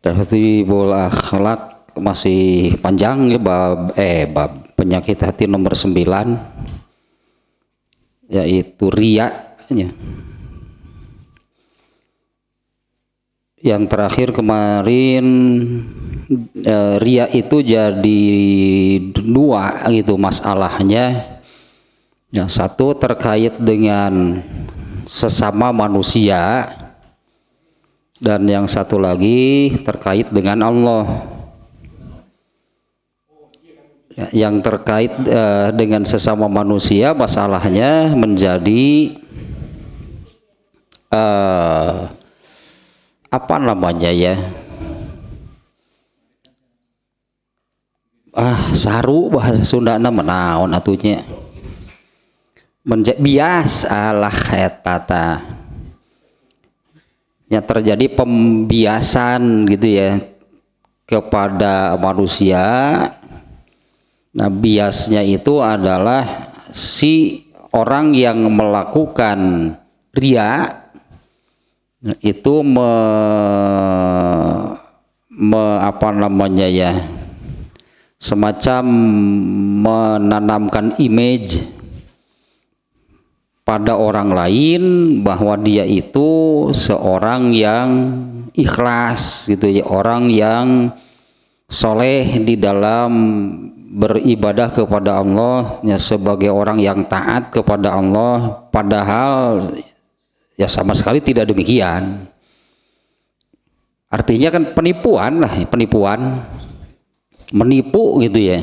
Tahdzibul akhlak masih panjang ya, bab penyakit hati nomor 9 yaitu riya ya. Yang terakhir kemarin riya itu jadi dua gitu masalahnya. Yang satu terkait dengan sesama manusia dan yang satu lagi terkait dengan Allah. Yang terkait dengan sesama manusia masalahnya menjadi apa namanya ya, saru bahasa Sunda naon atunya bias alah etata yang terjadi pembiasan gitu ya kepada manusia. Nah biasnya itu adalah si orang yang melakukan riya itu apa namanya ya, semacam menanamkan image pada orang lain bahwa dia itu seorang yang ikhlas gitu ya, orang yang soleh di dalam beribadah kepada Allah ya, sebagai orang yang taat kepada Allah, padahal ya sama sekali tidak demikian. Artinya kan penipuan lah, penipuan, menipu gitu ya.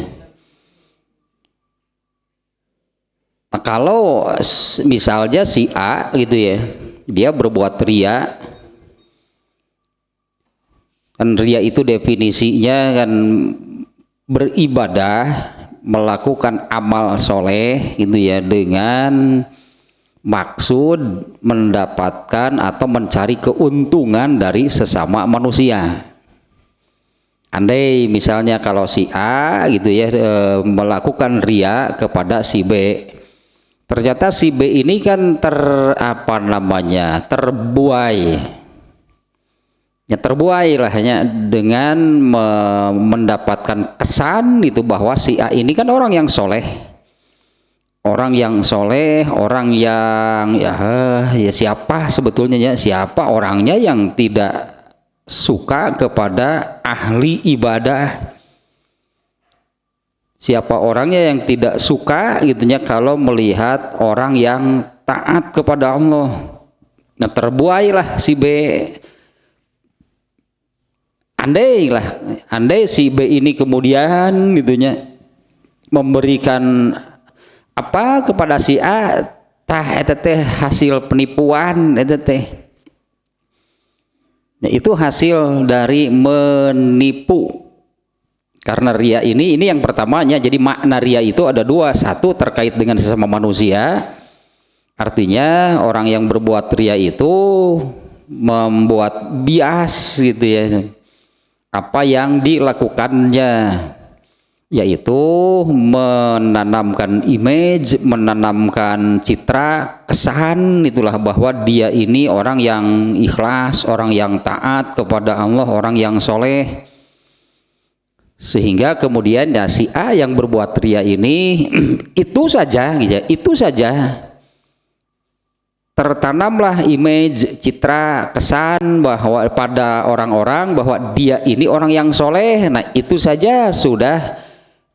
Nah, kalau misalnya si A gitu ya, dia berbuat riya, kan riya itu definisinya kan beribadah, melakukan amal soleh gitu ya dengan maksud mendapatkan atau mencari keuntungan dari sesama manusia. Andai misalnya kalau si A gitu ya melakukan riya kepada si B, ternyata si B ini kan terbuai lah hanya dengan mendapatkan kesan itu bahwa si A ini kan orang yang soleh, orang yang ya siapa sebetulnya ya, siapa orangnya yang tidak suka kepada ahli ibadah, siapa orangnya yang tidak suka gitunya kalau melihat orang yang taat kepada Allah. Nah terbuailah si B. Andai si B ini kemudian gitunya memberikan apa kepada si A, eta teh hasil penipuan eta teh. Nah, itu hasil dari menipu. Karena riya ini yang pertamanya, jadi makna riya itu ada dua. Satu terkait dengan sesama manusia, artinya orang yang berbuat riya itu membuat bias gitu ya apa yang dilakukannya, yaitu menanamkan image, menanamkan citra, kesan itulah bahwa dia ini orang yang ikhlas, orang yang taat kepada Allah, orang yang soleh. Sehingga kemudian ya si A yang berbuat riya ini itu saja tertanamlah image, citra, kesan bahwa pada orang-orang bahwa dia ini orang yang soleh. Nah itu saja sudah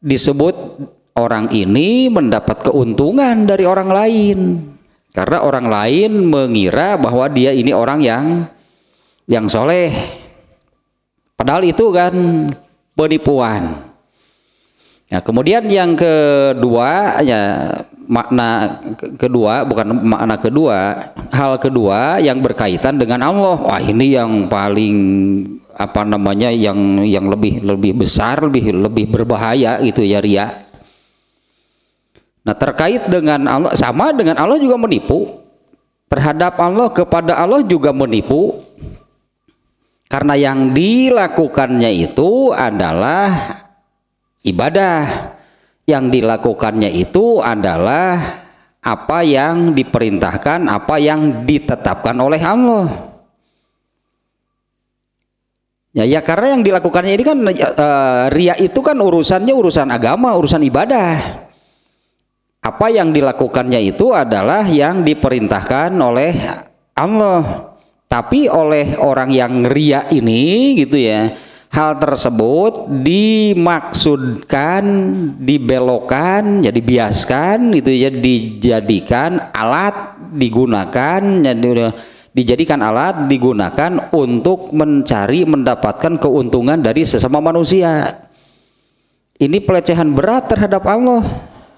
disebut orang ini mendapat keuntungan dari orang lain, karena orang lain mengira bahwa dia ini orang yang soleh, padahal itu kan penipuan. Nah, kemudian yang kedua ya, hal kedua yang berkaitan dengan Allah. Wah, ini yang paling apa namanya, yang lebih besar, lebih berbahaya gitu ya, riya. Nah, terkait dengan Allah, sama dengan Allah juga menipu. Terhadap Allah, kepada Allah juga menipu. Karena yang dilakukannya itu adalah ibadah. Yang dilakukannya itu adalah apa yang diperintahkan, apa yang ditetapkan oleh Allah. Ya karena yang dilakukannya ini kan riya itu kan urusan agama, urusan ibadah. Apa yang dilakukannya itu adalah yang diperintahkan oleh Allah. Tapi oleh orang yang riya ini gitu ya, hal tersebut dimaksudkan, dibelokkan, jadi biaskan gitu ya, dijadikan alat digunakan, dijadikan alat digunakan untuk mencari mendapatkan keuntungan dari sesama manusia. Ini pelecehan berat terhadap Allah.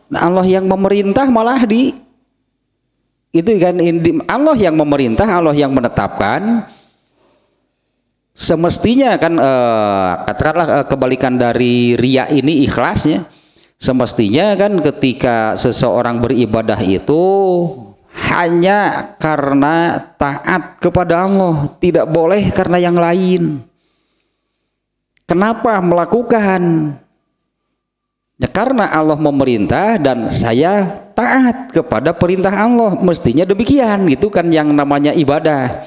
Nah, Allah yang memerintah malah itu kan Allah yang memerintah, Allah yang menetapkan. Semestinya kan katakanlah kebalikan dari riya ini ikhlasnya. Semestinya kan ketika seseorang beribadah itu hanya karena taat kepada Allah, tidak boleh karena yang lain. Kenapa melakukan? Ya karena Allah memerintah dan saya taat kepada perintah Allah, mestinya demikian, gitu kan yang namanya ibadah.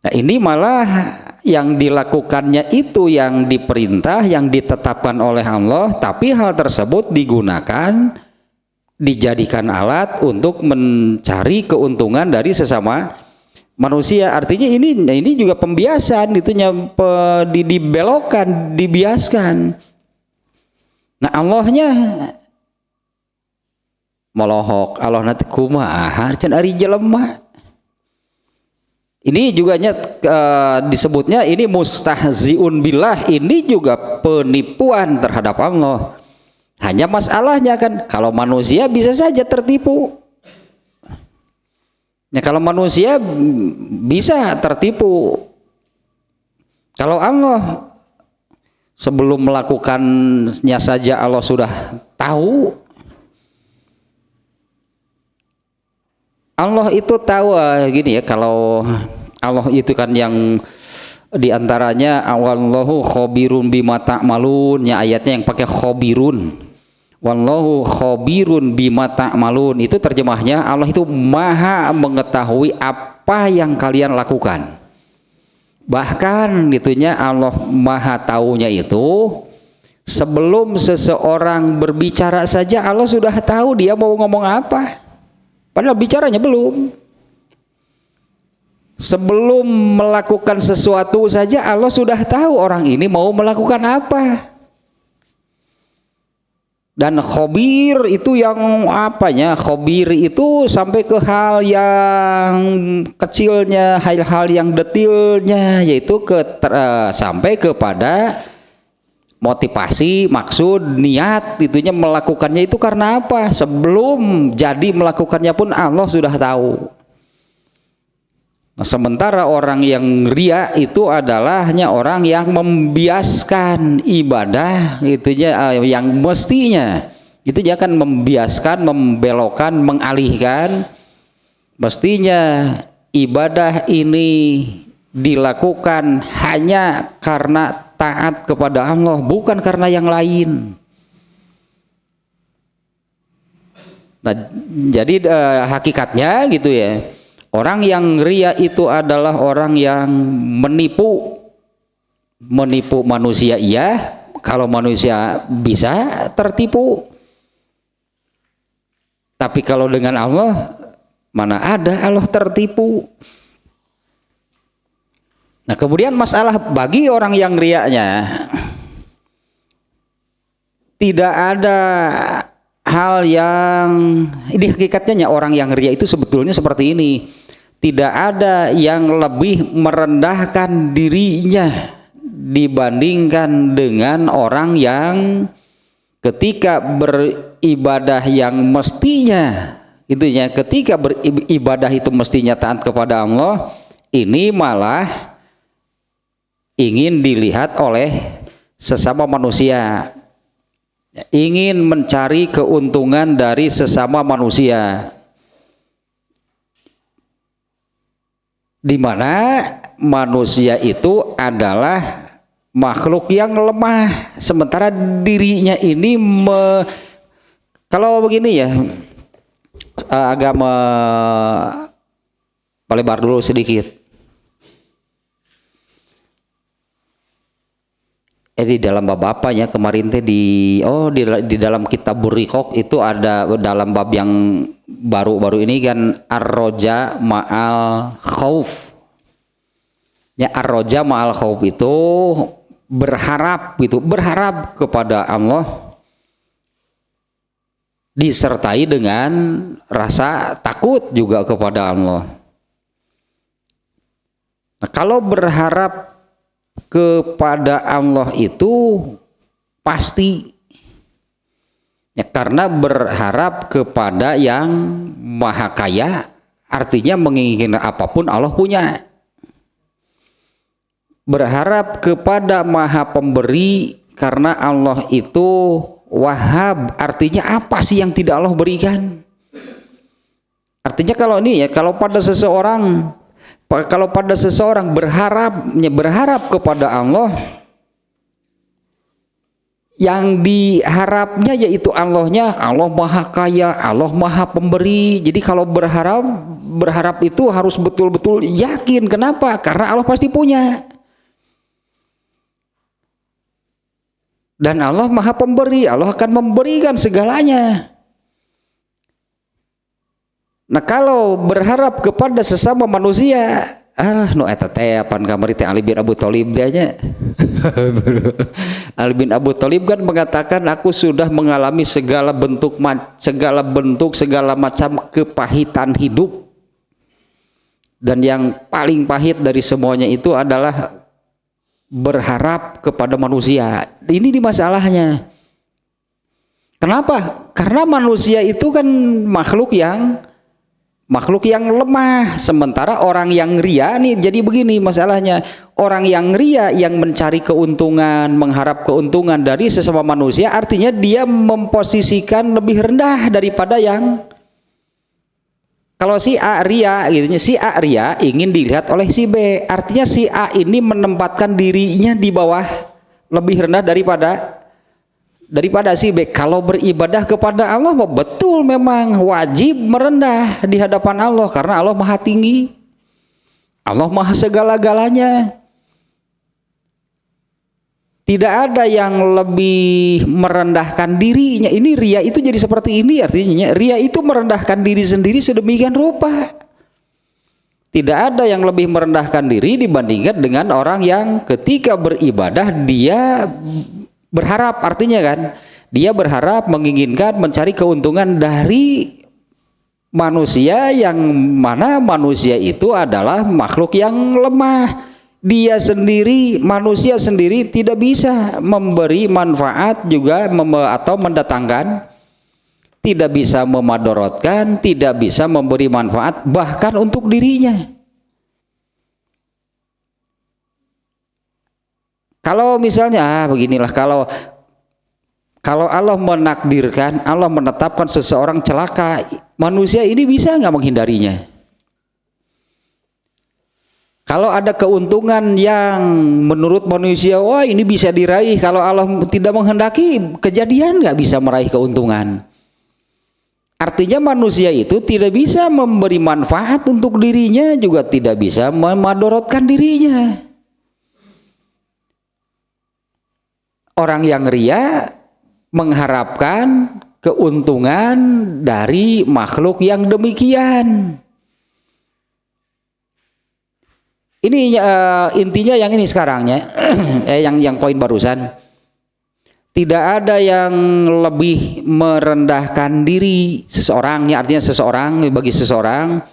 Nah ini malah yang dilakukannya itu yang diperintah, yang ditetapkan oleh Allah, tapi hal tersebut digunakan, dijadikan alat untuk mencari keuntungan dari sesama manusia. Artinya ini juga pembiasan, itunya dibelokkan, dibiaskan. Nah Allahnya molohok, Allah nanti kumaha can ari jelema. Ini juga disebutnya ini mustahziun billah, ini juga penipuan terhadap Allah. Hanya masalahnya kan kalau manusia bisa saja tertipu. Ya kalau manusia bisa tertipu. Kalau Allah sebelum melakukannya saja Allah sudah tahu. Allah itu tahu gini ya, kalau Allah itu kan yang diantaranya wallahu khabirun bima ta'malun, ya ayatnya yang pakai khabirun. Wallahu khabirun bima ta'malun, itu terjemahnya Allah itu maha mengetahui apa yang kalian lakukan. Bahkan itunya Allah maha taunya itu sebelum seseorang berbicara saja Allah sudah tahu dia mau ngomong apa, padahal bicaranya belum. Sebelum melakukan sesuatu saja Allah sudah tahu orang ini mau melakukan apa. Dan khabir itu yang apanya? Khabir itu sampai ke hal yang kecilnya, hal-hal yang detailnya, yaitu sampai kepada motivasi, maksud, niat, itunya melakukannya itu karena apa? Sebelum jadi melakukannya pun Allah sudah tahu. Sementara orang yang riya itu adalah hanya orang yang membiaskan ibadah, itunya yang mestinya itu dia akan membiaskan, membelokkan, mengalihkan. Mestinya ibadah ini dilakukan hanya karena taat kepada Allah, bukan karena yang lain. Nah, jadi hakikatnya gitu ya. Orang yang riya itu adalah orang yang menipu manusia, iya, kalau manusia bisa tertipu. Tapi kalau dengan Allah, mana ada Allah tertipu. Nah kemudian masalah bagi orang yang riyanya, tidak ada hal yang ini hakikatnya orang yang riya itu sebetulnya seperti ini. Tidak ada yang lebih merendahkan dirinya dibandingkan dengan orang yang ketika beribadah yang mestinya itunya, ketika beribadah itu mestinya taat kepada Allah, ini malah ingin dilihat oleh sesama manusia, ingin mencari keuntungan dari sesama manusia, di mana manusia itu adalah makhluk yang lemah, sementara dirinya ini kalau begini ya, agak melebar dulu sedikit. di dalam bab apa ya kemarin teh di dalam kitab Buriqoq itu ada dalam bab yang baru-baru ini kan ar-roja ma'al khauf. Ya ar-roja ma'al khauf itu berharap kepada Allah disertai dengan rasa takut juga kepada Allah. Nah, kalau berharap kepada Allah itu pasti ya, karena berharap kepada yang maha kaya artinya menginginkan apapun Allah punya. Berharap kepada maha pemberi karena Allah itu Wahhab, artinya apa sih yang tidak Allah berikan? Artinya kalau pada seseorang berharap kepada Allah, yang diharapnya yaitu Allah maha kaya, Allah maha pemberi. Jadi kalau berharap itu harus betul-betul yakin. Kenapa? Karena Allah pasti punya. Dan Allah maha pemberi, Allah akan memberikan segalanya. Nah kalau berharap kepada sesama manusia, nu eta teh pan kamari teh Ali bin Abu Thalib nya. Ali bin Abu Thalib kan mengatakan aku sudah mengalami segala macam kepahitan hidup. Dan yang paling pahit dari semuanya itu adalah berharap kepada manusia. Ini di masalahnya. Kenapa? Karena manusia itu kan makhluk yang lemah. Sementara orang yang ria nih, jadi begini masalahnya. Orang yang ria yang mencari keuntungan, mengharap keuntungan dari sesama manusia, artinya dia memposisikan lebih rendah daripada yang. Kalau si A ria gitu, si A ria ingin dilihat oleh si B, artinya si A ini menempatkan dirinya di bawah, lebih rendah daripada si B. Kalau beribadah kepada Allah betul memang wajib merendah di hadapan Allah karena Allah maha tinggi, Allah maha segala-galanya. Tidak ada yang lebih merendahkan dirinya. Ini ria itu jadi seperti ini, artinya ria itu merendahkan diri sendiri sedemikian rupa. Tidak ada yang lebih merendahkan diri dibandingkan dengan orang yang ketika beribadah dia berharap, artinya kan dia berharap, menginginkan, mencari keuntungan dari manusia, yang mana manusia itu adalah makhluk yang lemah. Dia sendiri, manusia sendiri tidak bisa memberi manfaat juga atau mendatangkan, tidak bisa memadorotkan, tidak bisa memberi manfaat bahkan untuk dirinya. Kalau misalnya beginilah, kalau Allah menakdirkan, Allah menetapkan seseorang celaka, manusia ini bisa nggak menghindarinya? Kalau ada keuntungan yang menurut manusia, wah ini bisa diraih, kalau Allah tidak menghendaki, kejadian nggak bisa meraih keuntungan. Artinya manusia itu tidak bisa memberi manfaat untuk dirinya, juga tidak bisa memadorotkan dirinya. Orang yang ria mengharapkan keuntungan dari makhluk yang demikian. Ini intinya yang ini sekarangnya, yang poin barusan. Tidak ada yang lebih merendahkan diri seseorangnya, artinya seseorang, bagi seseorang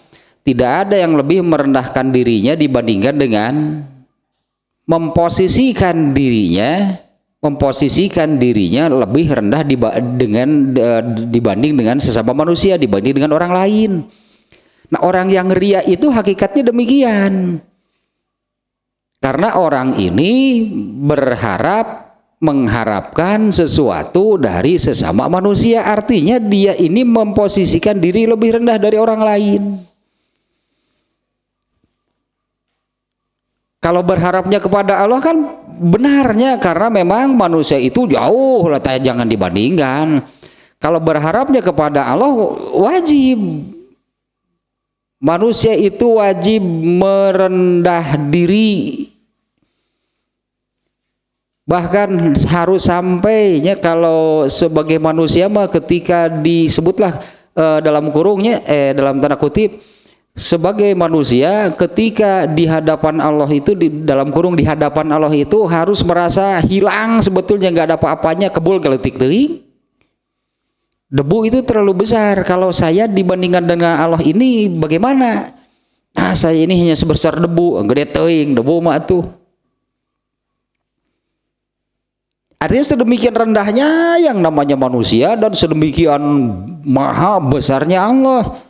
tidak ada yang lebih merendahkan dirinya dibandingkan dengan memposisikan dirinya lebih rendah dibanding dengan sesama manusia, dibanding dengan orang lain. Nah, orang yang ria itu hakikatnya demikian. Karena orang ini mengharapkan sesuatu dari sesama manusia, artinya dia ini memposisikan diri lebih rendah dari orang lain. Kalau berharapnya kepada Allah kan benarnya, karena memang manusia itu jauh lah, jangan dibandingkan. Kalau berharapnya kepada Allah wajib, manusia itu wajib merendah diri. Bahkan harus sampainya kalau sebagai manusia mah ketika disebutlah dalam kurungnya dalam tanda kutip sebagai manusia ketika di hadapan Allah itu di dalam kurung di hadapan Allah itu harus merasa hilang sebetulnya nggak ada apa-apanya kebul geletik teuing. Debu itu terlalu besar kalau saya dibandingkan dengan Allah ini bagaimana? Saya ini hanya sebesar debu, gede teuing debu mah tuh. Artinya sedemikian rendahnya yang namanya manusia dan sedemikian maha besarnya Allah.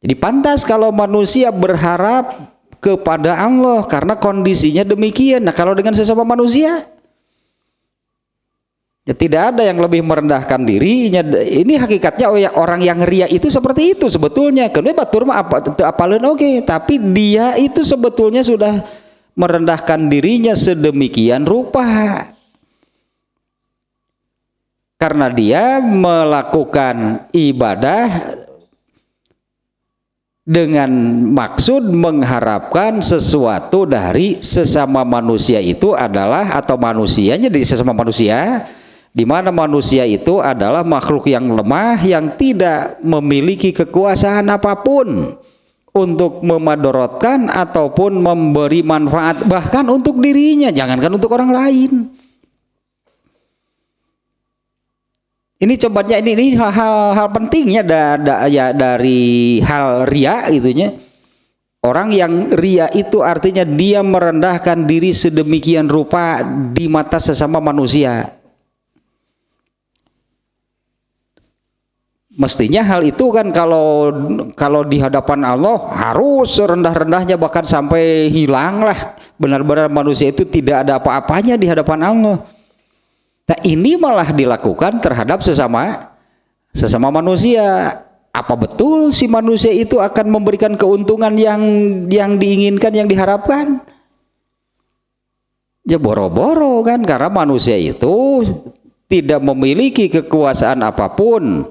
Jadi pantas kalau manusia berharap kepada Allah karena kondisinya demikian. Nah kalau dengan sesama manusia, ya tidak ada yang lebih merendahkan dirinya. Ini hakikatnya orang yang ria itu seperti itu sebetulnya. Karena batur mah apalun oke, tapi dia itu sebetulnya sudah merendahkan dirinya sedemikian rupa. Karena dia melakukan ibadah dengan maksud mengharapkan sesuatu dari sesama manusia itu adalah atau manusianya dari sesama manusia, di mana manusia itu adalah makhluk yang lemah yang tidak memiliki kekuasaan apapun untuk memadorotkan ataupun memberi manfaat bahkan untuk dirinya, jangankan untuk orang lain. Ini cobatnya ini hal pentingnya dari hal ria itunya. Orang yang ria itu artinya dia merendahkan diri sedemikian rupa di mata sesama manusia. Mestinya hal itu kan kalau di hadapan Allah harus serendah-rendahnya bahkan sampai hilanglah benar-benar manusia itu tidak ada apa-apanya di hadapan Allah. Nah ini malah dilakukan terhadap sesama manusia. Apa betul si manusia itu akan memberikan keuntungan yang diinginkan, yang diharapkan? Ya boro-boro kan, karena manusia itu tidak memiliki kekuasaan apapun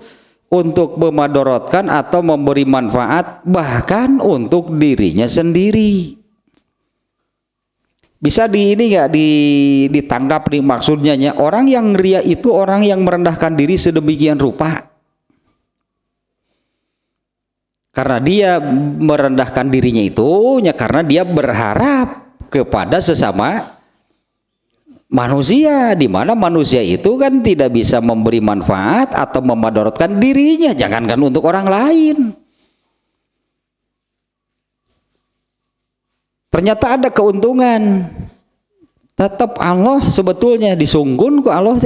untuk memadorotkan atau memberi manfaat bahkan untuk dirinya sendiri. Bisa ini nggak ditangkap nih maksudnya, orang yang ria itu orang yang merendahkan diri sedemikian rupa karena dia merendahkan dirinya itu karena dia berharap kepada sesama manusia, di mana manusia itu kan tidak bisa memberi manfaat atau memadorotkan dirinya, jangankan untuk orang lain. Ternyata ada keuntungan. Tetap Allah sebetulnya disunggun ku Allah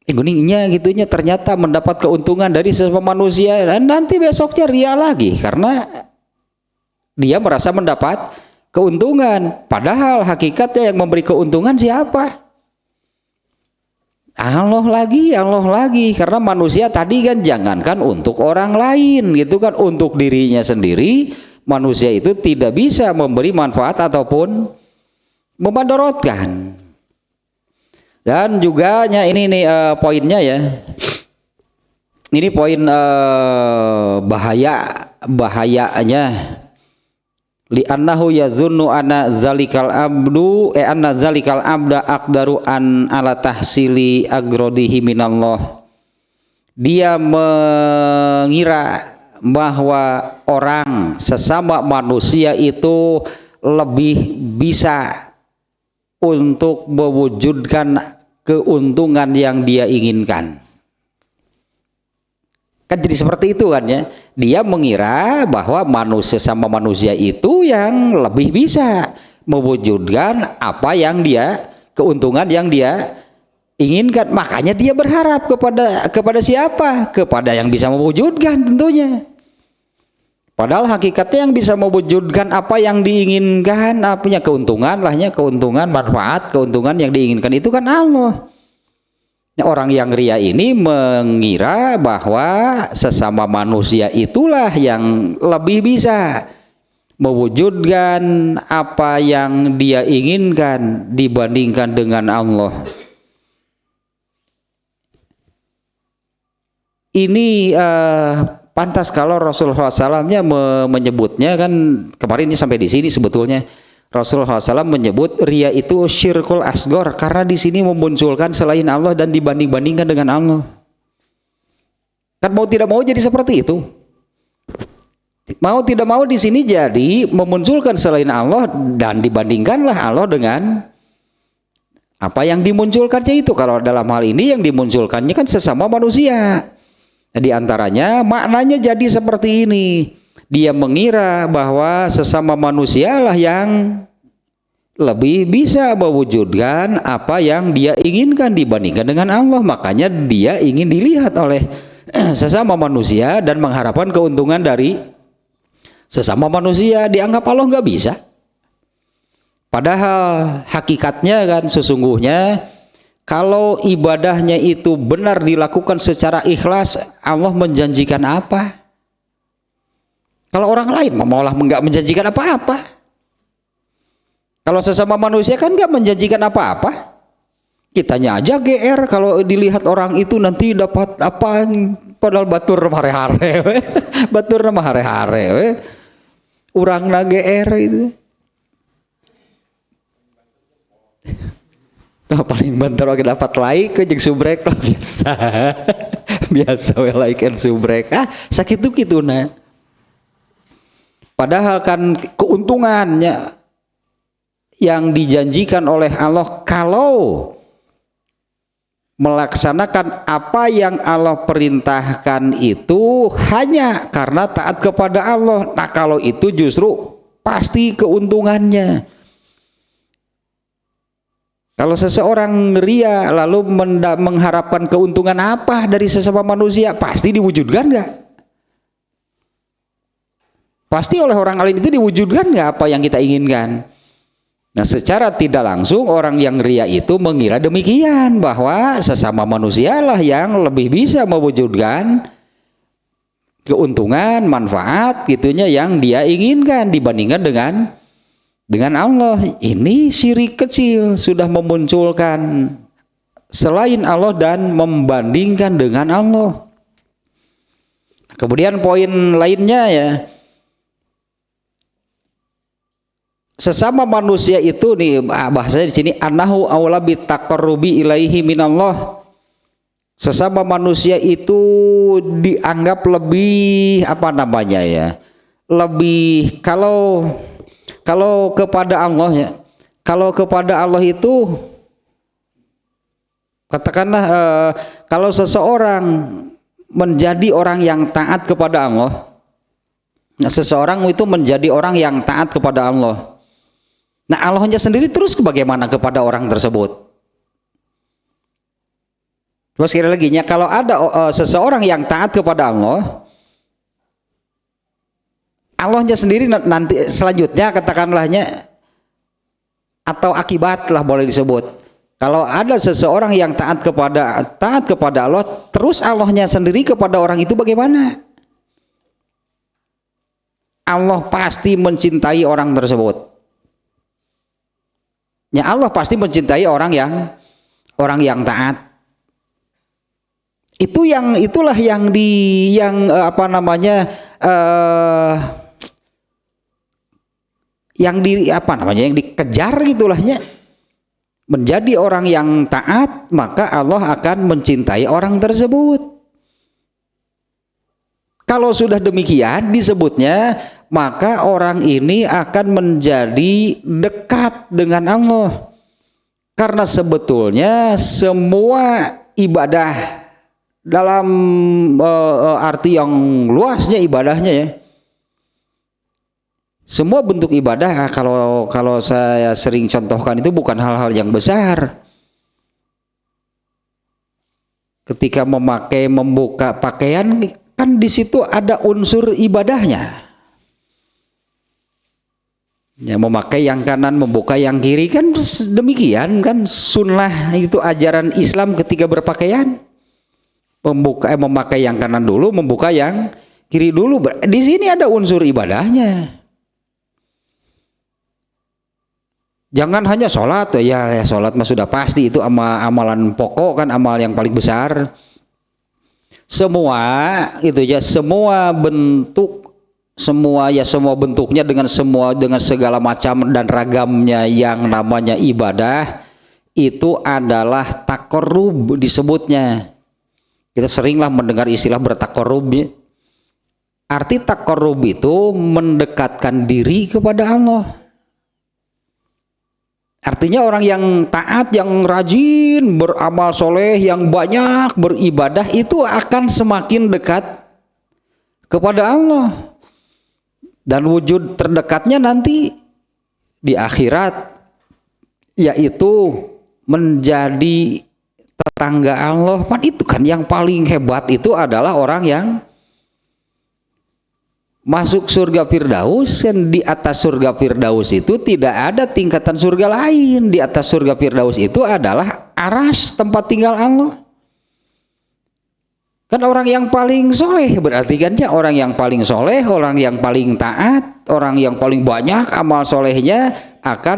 guningnya gitunya ternyata mendapat keuntungan dari sesama manusia dan nanti besoknya ria lagi karena dia merasa mendapat keuntungan. Padahal hakikatnya yang memberi keuntungan siapa? Allah lagi karena manusia tadi kan jangankan untuk orang lain gitu kan, untuk dirinya sendiri manusia itu tidak bisa memberi manfaat ataupun memadorotkan. Dan juga ini nih poinnya ya. Ini poin bahayanya li annahu yazunnu anna zalikal abda aqdaru an ala tahsili agrodihi minallah. Dia mengira bahwa orang sesama manusia itu lebih bisa untuk mewujudkan keuntungan yang dia inginkan. Kan jadi seperti itu kan ya. Dia mengira bahwa manusia sama manusia itu yang lebih bisa mewujudkan apa yang keuntungan yang dia inginkan. Makanya dia berharap kepada siapa? Kepada yang bisa mewujudkan tentunya. Padahal hakikatnya yang bisa mewujudkan apa yang diinginkan, punya keuntungan keuntungan, manfaat, keuntungan yang diinginkan itu kan Allah. Orang yang ria ini mengira bahwa sesama manusia itulah yang lebih bisa mewujudkan apa yang dia inginkan dibandingkan dengan Allah. Ini pantas kalau Rasulullah SAW menyebutnya kan kemarin ini sampai di sini sebetulnya Rasulullah SAW menyebut ria itu syirkul asgor karena di sini memunculkan selain Allah dan dibanding-bandingkan dengan Allah. Kan mau tidak mau jadi seperti itu. Mau tidak mau di sini jadi memunculkan selain Allah dan dibandingkanlah Allah dengan apa yang dimunculkannya itu. Kalau dalam hal ini yang dimunculkannya kan sesama manusia. Di antaranya maknanya jadi seperti ini. Dia mengira bahwa sesama manusialah yang lebih bisa mewujudkan apa yang dia inginkan dibandingkan dengan Allah. Makanya dia ingin dilihat oleh sesama manusia dan mengharapkan keuntungan dari sesama manusia. Dianggap Allah nggak bisa. Padahal hakikatnya kan sesungguhnya kalau ibadahnya itu benar dilakukan secara ikhlas, Allah menjanjikan apa? Kalau orang lain malah nggak menjanjikan apa-apa. Kalau sesama manusia kan nggak menjanjikan apa-apa. Kitanya aja GR kalau dilihat orang itu nanti dapat apa, padahal batur hare-hare. Batur nama hare-hare. Urang na GR itu. Nah, paling banter oke dapat like jeung subrek lah biasa. Biasa we like and subrek. Sakit tuh kituna. Padahal kan keuntungannya yang dijanjikan oleh Allah kalau melaksanakan apa yang Allah perintahkan itu hanya karena taat kepada Allah. Nah kalau itu justru pasti keuntungannya. Kalau seseorang ria lalu mengharapkan keuntungan apa dari sesama manusia, pasti diwujudkan nggak? Pasti oleh orang lain itu diwujudkan nggak apa yang kita inginkan? Nah secara tidak langsung orang yang ria itu mengira demikian, bahwa sesama manusialah yang lebih bisa mewujudkan keuntungan, manfaat gitunya yang dia inginkan dibandingkan dengan Allah. Ini syirik kecil, sudah memunculkan selain Allah dan membandingkan dengan Allah. Kemudian poin lainnya ya, sesama manusia itu nih bahasanya di sini annahu aula bitaqarrubi ilaihi minallah. Sesama manusia itu dianggap lebih apa namanya ya? Lebih kalau kepada Allah ya. Kalau kepada Allah itu katakanlah kalau seseorang menjadi orang yang taat kepada Allah. Nah, seseorang itu menjadi orang yang taat kepada Allah. Nah Allahnya sendiri terus bagaimana kepada orang tersebut? Terus sekali lagi kalau ada seseorang yang taat kepada Allah, Allahnya sendiri nanti selanjutnya katakanlahnya atau akibat lah boleh disebut. Kalau ada seseorang yang taat kepada Allah, terus Allahnya sendiri kepada orang itu bagaimana? Allah pasti mencintai orang tersebut. Ya Allah pasti mencintai orang yang taat. Itulah yang yang dikejar gitulahnya. Menjadi orang yang taat, maka Allah akan mencintai orang tersebut. Kalau sudah demikian disebutnya, maka orang ini akan menjadi dekat dengan Allah. Karena sebetulnya semua ibadah dalam arti yang luasnya ibadahnya ya. Semua bentuk ibadah kalau saya sering contohkan itu bukan hal-hal yang besar. Ketika membuka pakaian kan di situ ada unsur ibadahnya. Ya, memakai yang kanan, membuka yang kiri kan demikian kan sunnah itu ajaran Islam ketika berpakaian. Memakai yang kanan dulu, membuka yang kiri dulu. Di sini ada unsur ibadahnya. Jangan hanya sholat ya sholat mah sudah pasti itu amalan pokok kan, amal yang paling besar. Semua itu ya, semua bentuk semua bentuknya dengan segala macam dan ragamnya yang namanya ibadah itu adalah taqarrub disebutnya. Kita seringlah mendengar istilah bertaqarrub. Arti taqarrub itu mendekatkan diri kepada Allah. Artinya orang yang taat, yang rajin beramal soleh, yang banyak beribadah itu akan semakin dekat kepada Allah. Dan wujud terdekatnya nanti di akhirat, yaitu menjadi tetangga Allah. Itu kan yang paling hebat itu adalah orang yang masuk surga Firdaus. Kan di atas surga Firdaus itu tidak ada tingkatan surga lain. Di atas surga Firdaus itu adalah aras, tempat tinggal Allah. Kan orang yang paling soleh, berarti kan ya orang yang paling soleh, orang yang paling taat, orang yang paling banyak amal solehnya akan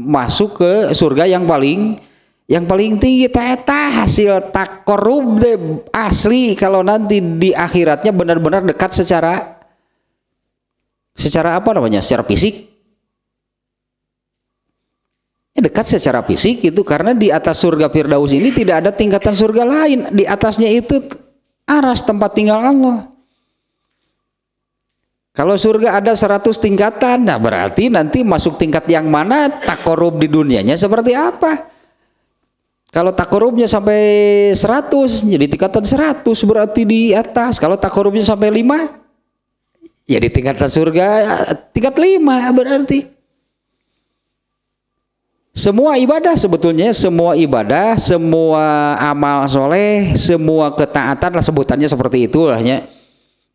masuk ke surga yang paling tinggi. Eta hasil taqarrub asli kalau nanti di akhiratnya benar-benar dekat secara apa namanya? Secara fisik. Dekat secara fisik itu karena di atas surga Firdaus ini tidak ada tingkatan surga lain. Di atasnya itu aras, tempat tinggal Allah. Kalau surga ada 100 tingkatan, nah berarti nanti masuk tingkat yang mana, taqarrub di dunianya seperti apa. Kalau taqarrubnya sampai 100, jadi tingkatan 100 berarti di atas. Kalau taqarrubnya sampai 5, ya di tingkatan surga tingkat 5 berarti. Semua ibadah sebetulnya, semua ibadah, semua amal soleh, semua ketaatan lah sebutannya seperti itulah ya.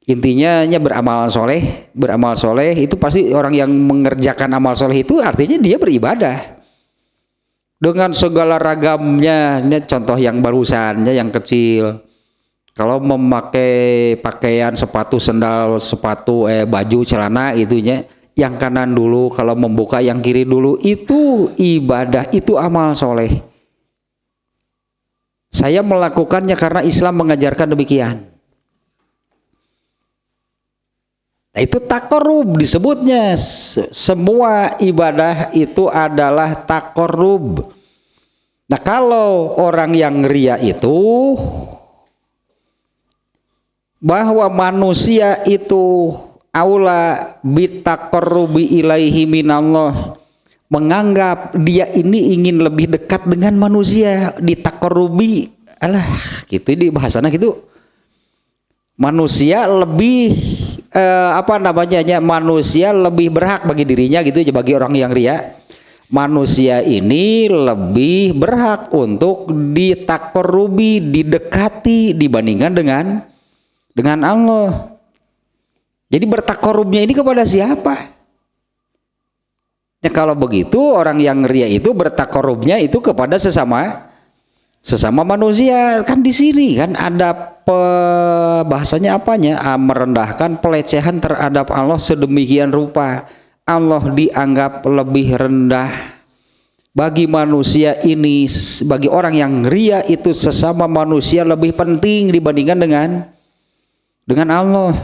Intinya beramal soleh itu pasti orang yang mengerjakan amal soleh itu artinya dia beribadah dengan segala ragamnya. Ini contoh yang barusannya yang kecil. Kalau memakai pakaian, sepatu, sendal, baju, celana itunya, yang kanan dulu, kalau membuka yang kiri dulu, itu ibadah, itu amal soleh. Saya melakukannya karena Islam mengajarkan demikian. Nah, itu taqarrub disebutnya. Semua ibadah itu adalah taqarrub. Nah, kalau orang yang ria itu bahwa manusia itu aula bitaqarrubi ilaihi minallah, menganggap dia ini ingin lebih dekat dengan manusia, ditaqarrubi gitu di bahasana gitu. Manusia lebih manusia lebih berhak bagi dirinya gitu, bagi orang yang ria. Manusia ini lebih berhak untuk ditaqarrubi, didekati dibandingkan dengan Allah. Jadi bertaqarrubnya ini kepada siapa? Ya, kalau begitu orang yang ria itu bertaqarrubnya itu kepada sesama manusia. Kan di sini kan ada bahasanya apanya? Merendahkan, pelecehan terhadap Allah sedemikian rupa. Allah dianggap lebih rendah. Bagi manusia ini, bagi orang yang ria itu sesama manusia lebih penting dibandingkan dengan Allah.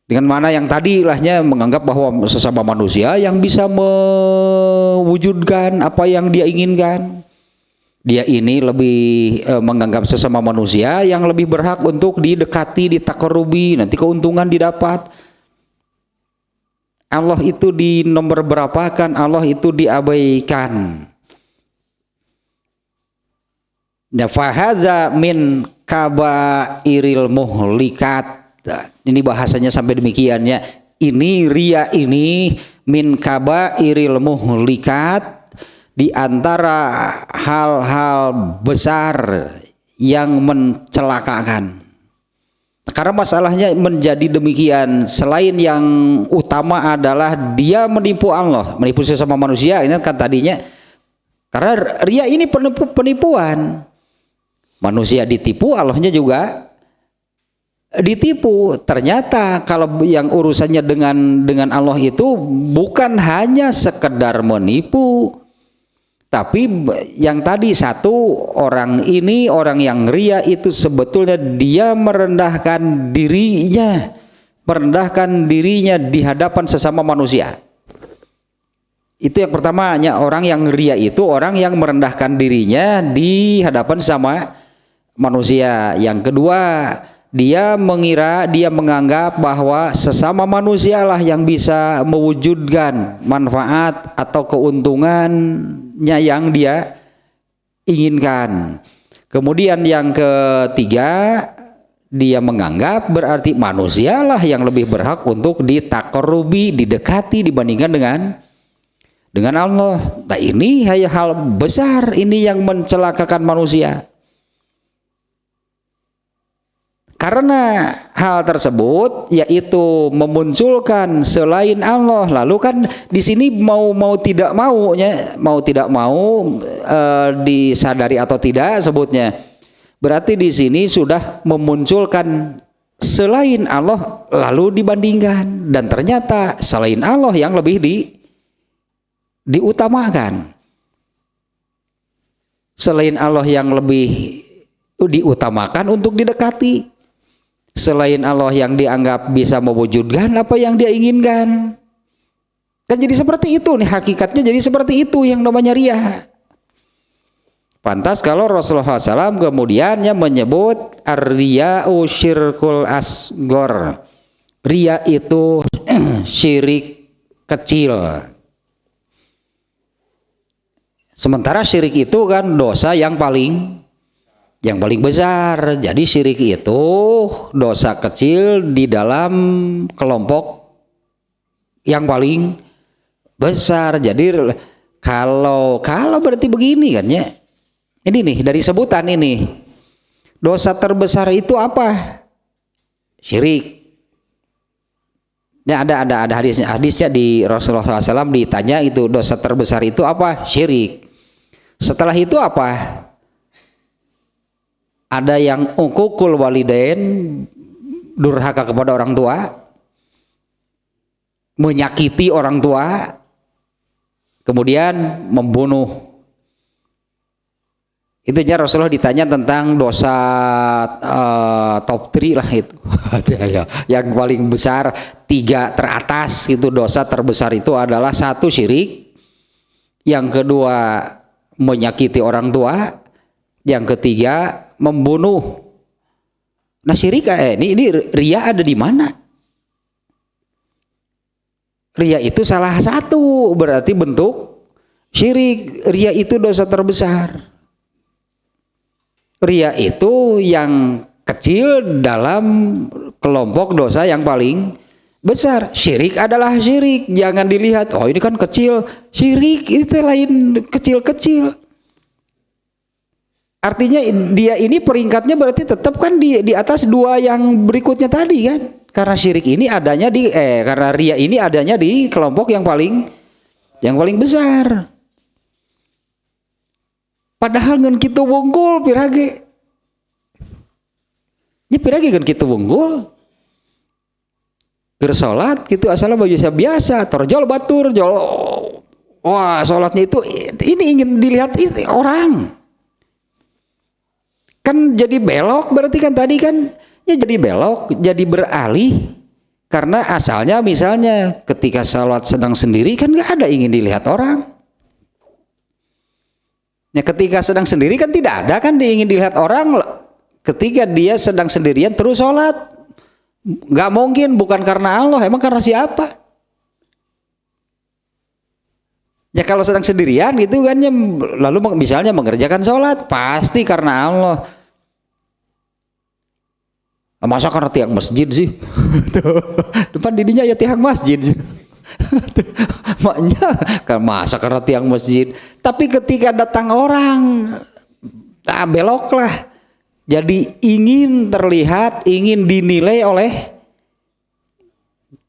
Dengan mana yang tadi lahnya menganggap bahwa sesama manusia yang bisa mewujudkan apa yang dia inginkan. Dia ini lebih menganggap sesama manusia yang lebih berhak untuk didekati, ditaqarrubi, nanti keuntungan didapat. Allah itu dinomor berapakan, Allah itu diabaikan. Ya, fahaza min kabairil muhlikat. Ini bahasanya sampai demikian ya. Ini ria ini min kabairil muhlikat, di antara hal-hal besar yang mencelakakan. Karena masalahnya menjadi demikian, selain yang utama adalah dia menipu Allah, menipu sesama manusia. Ini kan tadinya karena ria ini penipuan. Manusia ditipu, Allahnya juga ditipu. Ternyata kalau yang urusannya dengan Allah itu bukan hanya sekedar menipu, Tapi yang tadi satu orang ini, orang yang ria itu sebetulnya dia merendahkan dirinya di hadapan sesama manusia. Itu yang pertamanya, orang yang ria itu orang yang merendahkan dirinya di hadapan sesama manusia. Yang kedua, dia menganggap bahwa sesama manusialah yang bisa mewujudkan manfaat atau keuntungannya yang dia inginkan. Kemudian yang ketiga, dia menganggap berarti manusialah yang lebih berhak untuk ditakorubi, didekati dibandingkan dengan Allah. Nah, ini hal besar ini yang mencelakakan manusia. Karena hal tersebut yaitu memunculkan selain Allah. Lalu kan di sini mau tidak mau disadari atau tidak sebutnya. Berarti di sini sudah memunculkan selain Allah lalu dibandingkan, dan ternyata selain Allah yang lebih diutamakan. Selain Allah yang lebih diutamakan untuk didekati. Selain Allah yang dianggap bisa mewujudkan apa yang dia inginkan. Kan jadi seperti itu nih, hakikatnya jadi seperti itu yang namanya ria. Pantas kalau Rasulullah SAW kemudiannya menyebut ar-riya'u syirkul asgor. Ria itu syirik kecil. Sementara syirik itu kan dosa yang paling besar. Jadi syirik itu dosa kecil di dalam kelompok yang paling besar. Jadi kalau berarti begini kan ya. Ini nih dari sebutan ini. Dosa terbesar itu apa? Syirik. Ya ada hadisnya di Rasulullah SAW ditanya itu dosa terbesar itu apa? Syirik. Setelah itu apa? Ada yang uququl walidain, durhaka kepada orang tua, menyakiti orang tua, kemudian membunuh. Itunya Rasulullah ditanya tentang dosa top 3 lah itu. Yang paling besar 3 teratas itu dosa terbesar itu adalah 1 syirik, yang kedua menyakiti orang tua, yang ketiga membunuh. Nah syirik ini ria ada di mana? Ria itu salah satu berarti bentuk syirik. Ria itu dosa terbesar. Ria itu yang kecil dalam kelompok dosa yang paling besar. Syirik adalah syirik. Jangan dilihat, oh ini kan kecil. Syirik itu lain kecil-kecil. Artinya dia ini peringkatnya berarti tetap kan di atas 2 yang berikutnya tadi kan. Karena syirik ini adanya karena ria ini adanya di kelompok yang paling besar. Padahal ngan kitu wunggul pirage. Nya pirage kan kitu wunggul. Keur salat kitu asal baju biasa, torjol batur, jol. Wah, salatnya itu ini ingin dilihat ini orang. Kan jadi belok berarti kan tadi kan ya jadi belok, jadi beralih karena asalnya misalnya ketika salat sedang sendiri kan nggak ada ingin dilihat orang. Ya ketika sedang sendiri kan tidak ada kan ingin dilihat orang. Ketika dia sedang sendirian terus salat, nggak mungkin bukan karena Allah, emang karena siapa? Ya kalau sedang sendirian gitu kan ya, lalu misalnya mengerjakan sholat pasti karena Allah. Masa karena tiang masjid sih? Depan didinya ya tiang masjid. Maknya kan masa karena tiang masjid. Tapi ketika datang orang, beloklah. Jadi ingin terlihat, ingin dinilai oleh.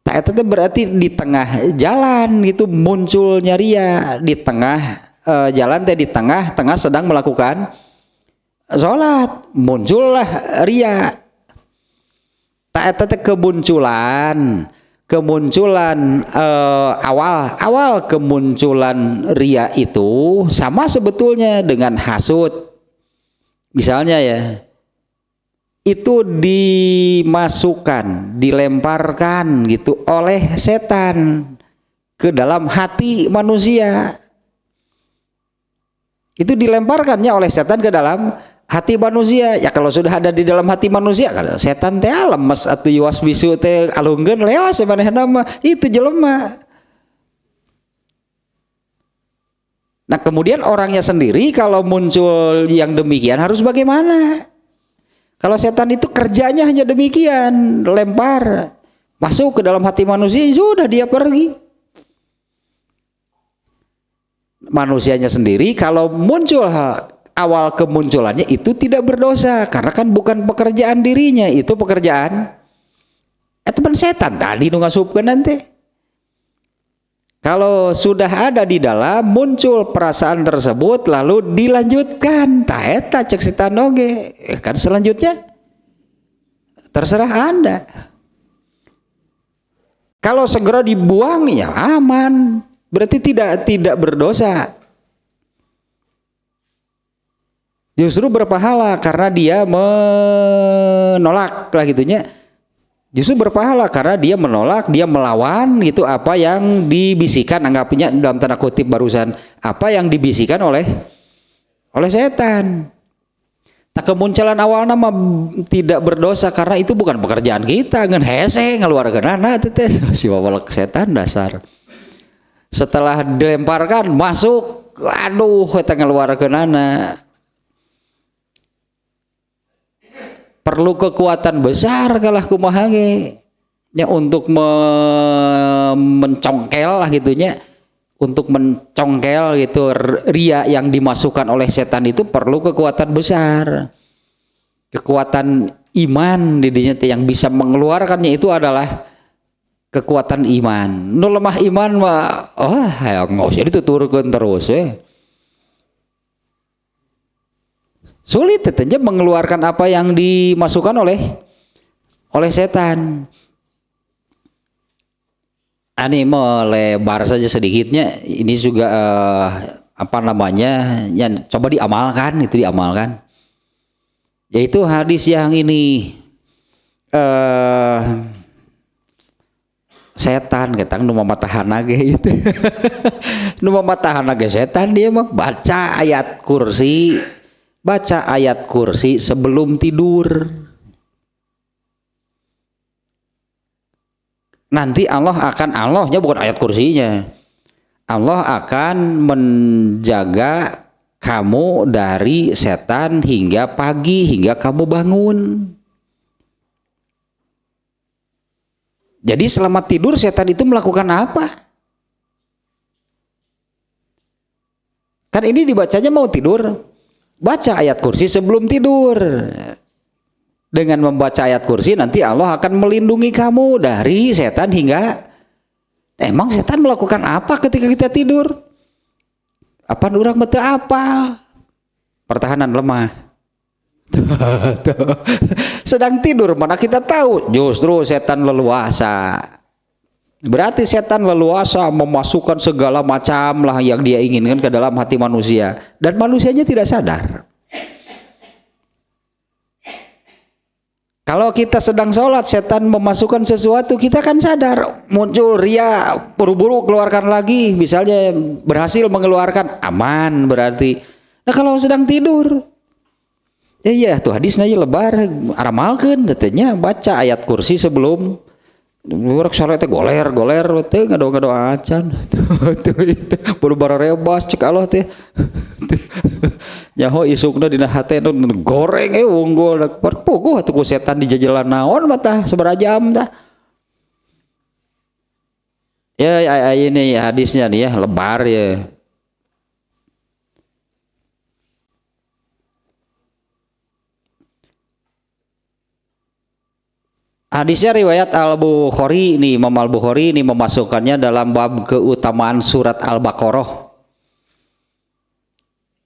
Itu berarti di tengah jalan gitu munculnya ria, di tengah jalan di tengah sedang melakukan sholat muncullah ria. Tak kemunculan kemunculan awal kemunculan ria itu sama sebetulnya dengan hasud. Misalnya ya, itu dimasukkan, dilemparkan gitu oleh setan ke dalam hati manusia. Itu dilemparkannya oleh setan ke dalam hati manusia. Ya kalau sudah ada di dalam hati manusia, kalau setan teh lemes atuh yuas bisu teh alunggeun leos manehna mah itu jelema. Nah, kemudian orangnya sendiri kalau muncul yang demikian harus bagaimana? Kalau setan itu kerjanya hanya demikian, lempar masuk ke dalam hati manusia, sudah dia pergi. Manusianya sendiri kalau muncul awal kemunculannya itu tidak berdosa karena kan bukan pekerjaan dirinya, itu pekerjaan teman setan tadi nu ngasupkeun nanti. Kalau sudah ada di dalam muncul perasaan tersebut lalu dilanjutkan tah eta cek setan oge kan selanjutnya terserah Anda. Kalau segera dibuang ya aman, berarti tidak berdosa. Justru berpahala karena dia menolak lah gitunya. Justru berpahala karena dia menolak, dia melawan gitu apa yang dibisikkan, anggapnya dalam tanda kutip barusan, apa yang dibisikkan oleh setan. Tak kemunculan awal nama tidak berdosa karena itu bukan pekerjaan kita, ngan hese ngeluarkeun teh teh si wawalek setan dasar. Setelah dilemparkan masuk, aduh eta ngeluarkeun perlu kekuatan besar kalah kumaha ge ya untuk mencongkel lah gitunya, untuk mencongkel gitu ria yang dimasukkan oleh setan itu perlu kekuatan besar, kekuatan iman didinya yang bisa mengeluarkannya itu adalah kekuatan iman. Nu lemah iman mah nggak usah dituturkeun terus sulit tentunya mengeluarkan apa yang dimasukkan oleh setan. Ini melebar saja sedikitnya. Ini juga apa namanya? Yang coba diamalkan, itu diamalkan. Yaitu hadis yang ini setan ketang nu mamatahanna ge itu. Nu mamatahanna ge setan dia mah baca ayat kursi. Baca ayat kursi sebelum tidur. Nanti Allahnya bukan ayat kursinya. Allah akan menjaga kamu dari setan hingga pagi, hingga kamu bangun. Jadi selama tidur setan itu melakukan apa? Kan ini dibacanya mau tidur. Baca ayat kursi sebelum tidur. Dengan membaca ayat kursi nanti Allah akan melindungi kamu dari setan hingga emang setan melakukan apa ketika kita tidur? Apa urang bete apa? Pertahanan lemah. Sedang tidur mana kita tahu justru setan leluasa. Berarti setan leluasa memasukkan segala macam lah yang dia inginkan ke dalam hati manusia dan manusianya tidak sadar. Kalau kita sedang sholat setan memasukkan sesuatu kita kan sadar, muncul ria buru-buru keluarkan lagi, misalnya berhasil mengeluarkan aman berarti. Nah kalau sedang tidur iya tuh hadisnya lebar aramalkeun tetenya baca ayat kursi sebelum urang sare teh goler teh ngado acan tuh itu baru rebas cek Allah teh nyaho isukna dina hate goreng unggul puguh atuh ku setan di jajalan naon mah tah sabaraha jam tah ya ini hadisnya nih ya lebar ya. Hadisnya riwayat Al-Bukhari nih, Imam Al-Bukhari ini memasukkannya dalam bab keutamaan surat Al-Baqarah.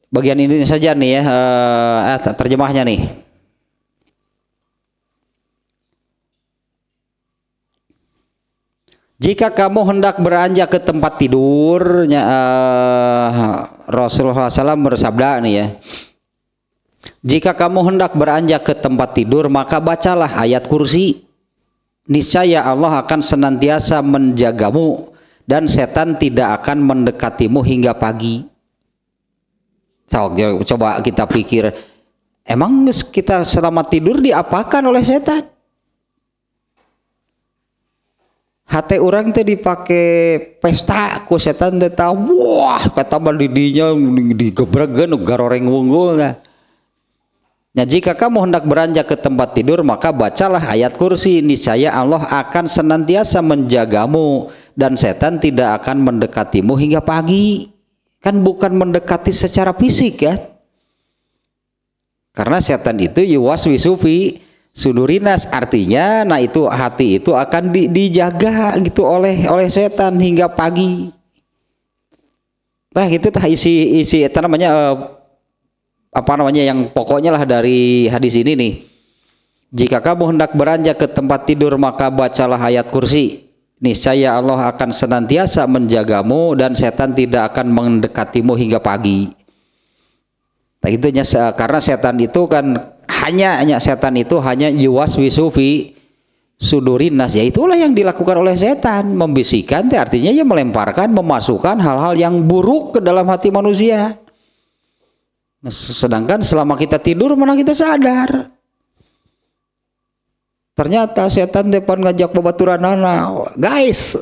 Bagian ini saja nih ya, terjemahnya nih. Jika kamu hendak beranjak ke tempat tidurnya, Rasulullah SAW bersabda nih ya, jika kamu hendak beranjak ke tempat tidur maka bacalah ayat kursi, niscaya Allah akan senantiasa menjagamu dan setan tidak akan mendekatimu hingga pagi. So, coba kita pikir, emang kita selama tidur diapakan oleh setan? Hati orang teh dipakai pesta ku setan teh tahu, wah kata didinya digebregan garoreng wunggul. Nah, jika kamu hendak beranjak ke tempat tidur maka bacalah ayat kursi, niscaya Allah akan senantiasa menjagamu dan setan tidak akan mendekatimu hingga pagi. Kan bukan mendekati secara fisik ya, karena setan itu yuwaswisu fi sudurinas, artinya nah itu hati itu akan dijaga gitu oleh setan hingga pagi. Nah gitu tah isi itu namanya apa namanya yang pokoknya lah dari hadis ini nih. Jika kamu hendak beranjak ke tempat tidur maka bacalah ayat kursi, niscaya Allah akan senantiasa menjagamu dan setan tidak akan mendekatimu hingga pagi. Nah itunya karena setan itu kan hanya setan itu hanya yuwaswisu fi sudurinas, ya itulah yang dilakukan oleh setan, membisikkan artinya ya melemparkan, memasukkan hal-hal yang buruk ke dalam hati manusia. Sedangkan selama kita tidur mana kita sadar, ternyata setan depan ngajak babaturan anak guys.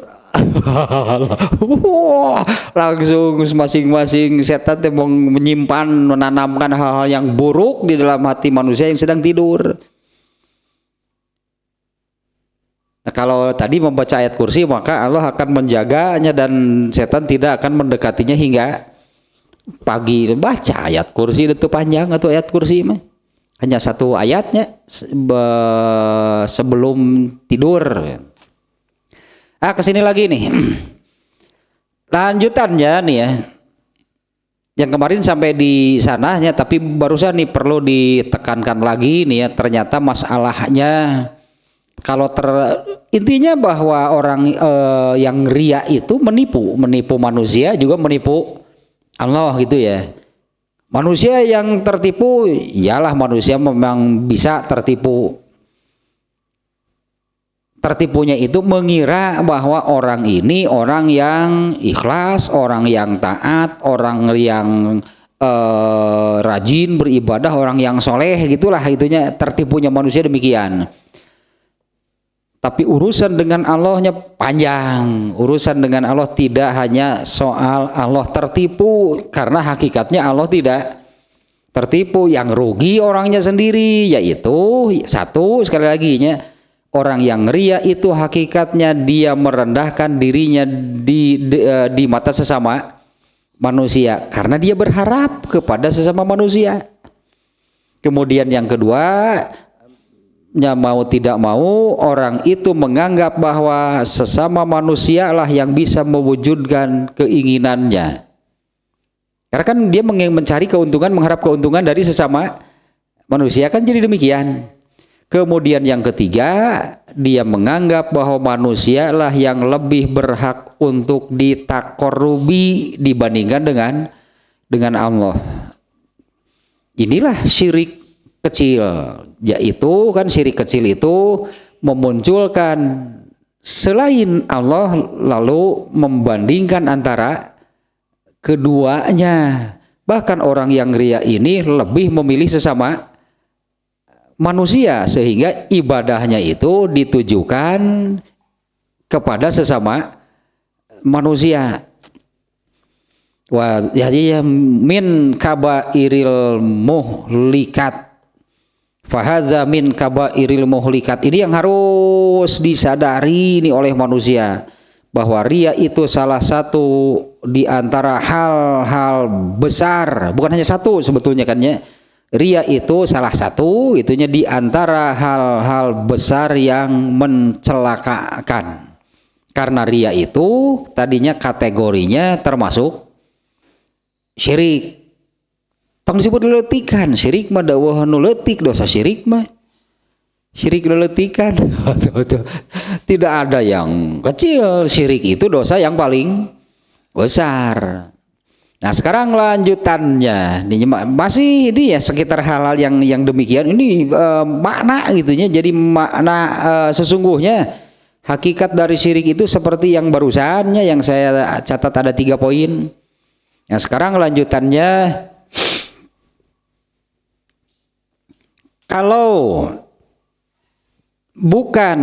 Langsung masing-masing setan mau menyimpan, menanamkan hal-hal yang buruk di dalam hati manusia yang sedang tidur. Nah, kalau tadi membaca ayat kursi maka Allah akan menjaganya dan setan tidak akan mendekatinya hingga pagi. Baca ayat kursi itu panjang atau ayat kursi mah hanya satu ayatnya sebelum tidur. Kesini lagi nih lanjutannya nih ya, yang kemarin sampai di sananya, tapi barusan nih perlu ditekankan lagi nih ya, ternyata masalahnya kalau intinya bahwa orang yang ria itu menipu manusia juga menipu Allah gitu ya. Manusia yang tertipu, iyalah manusia memang bisa tertipu. Tertipunya itu mengira bahwa orang ini orang yang ikhlas, orang yang taat, orang yang rajin beribadah, orang yang soleh, gitulah itunya tertipunya manusia demikian. Tapi urusan dengan Allahnya panjang. Urusan dengan Allah tidak hanya soal Allah tertipu, karena hakikatnya Allah tidak tertipu. Yang rugi orangnya sendiri, yaitu satu, sekali lagi nya, orang yang ria itu hakikatnya dia merendahkan dirinya di mata sesama manusia karena dia berharap kepada sesama manusia. Kemudian yang kedua, mau tidak mau orang itu menganggap bahwa sesama manusia lah yang bisa mewujudkan keinginannya. Karena kan dia mencari keuntungan, mengharap keuntungan dari sesama manusia, kan jadi demikian. Kemudian yang ketiga, dia menganggap bahwa manusia lah yang lebih berhak untuk ditakorubi dibandingkan dengan Allah. Inilah syirik kecil, yaitu kan syirik kecil itu memunculkan selain Allah lalu membandingkan antara keduanya. Bahkan orang yang ria ini lebih memilih sesama manusia sehingga ibadahnya itu ditujukan kepada sesama manusia. Wa ya min kabairil muhlikat. Fahaza min kabairil muhlikat. Ini yang harus disadari nih oleh manusia, bahwa ria itu salah satu di antara hal-hal besar, bukan hanya satu sebetulnya kan ya. Ria itu salah satu itunya di antara hal-hal besar yang mencelakakan. Karena ria itu tadinya kategorinya termasuk syirik. Tong disebut letikan, syirik mah dawuh nu leutik, dosa syirik mah Syirik leletikan. Tidak ada yang kecil, syirik itu dosa yang paling besar. Nah sekarang lanjutannya masih ini ya sekitar hal-hal yang demikian ini makna gitunya. Jadi makna sesungguhnya hakikat dari syirik itu seperti yang barusannya yang saya catat ada 3 poin. Nah sekarang lanjutannya, kalau bukan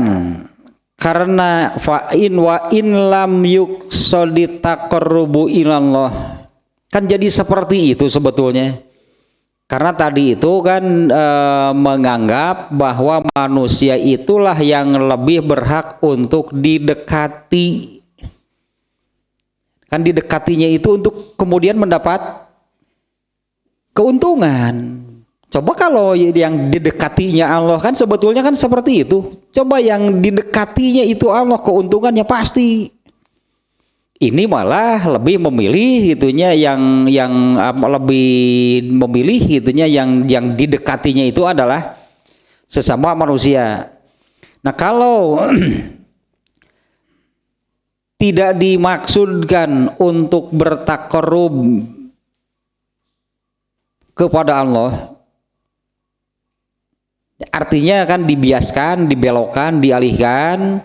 karena fa'in wa in lam yuqsadi taqarrubu ilallah, kan jadi seperti itu sebetulnya. Karena tadi itu kan menganggap bahwa manusia itulah yang lebih berhak untuk didekati. Kan didekatinya itu untuk kemudian mendapat keuntungan. Coba kalau yang didekatinya Allah, kan sebetulnya kan seperti itu. Coba yang didekatinya itu Allah, keuntungannya pasti. Ini malah lebih memilih gitunya yang lebih memilih gitunya yang didekatinya itu adalah sesama manusia. Nah, kalau tidak dimaksudkan untuk bertakarrub kepada Allah, artinya kan dibiaskan, dibelokkan, dialihkan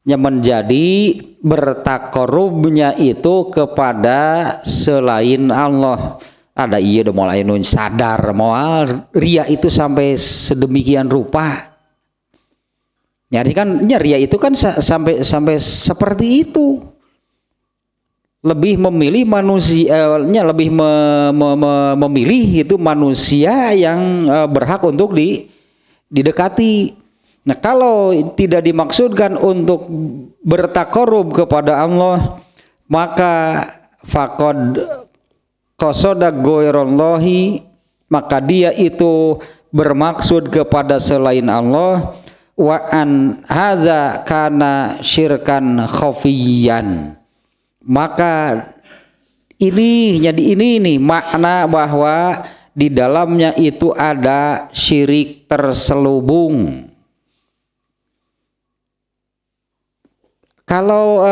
yang menjadi bertakarrubnya itu kepada selain Allah. Ada iya udah mulai sadar moal ria itu sampai sedemikian rupa. Jadi kan ria itu kan sampai seperti itu. Lebih memilih manusianya, lebih memilih itu manusia yang berhak untuk didekati. Nah, kalau tidak dimaksudkan untuk bertakarrub kepada Allah, maka faqad qasada ghairallahi, maka dia itu bermaksud kepada selain Allah. Wa an haza kana syirkan khafiyan, maka ini nih makna bahwa di dalamnya itu ada syirik terselubung. Kalau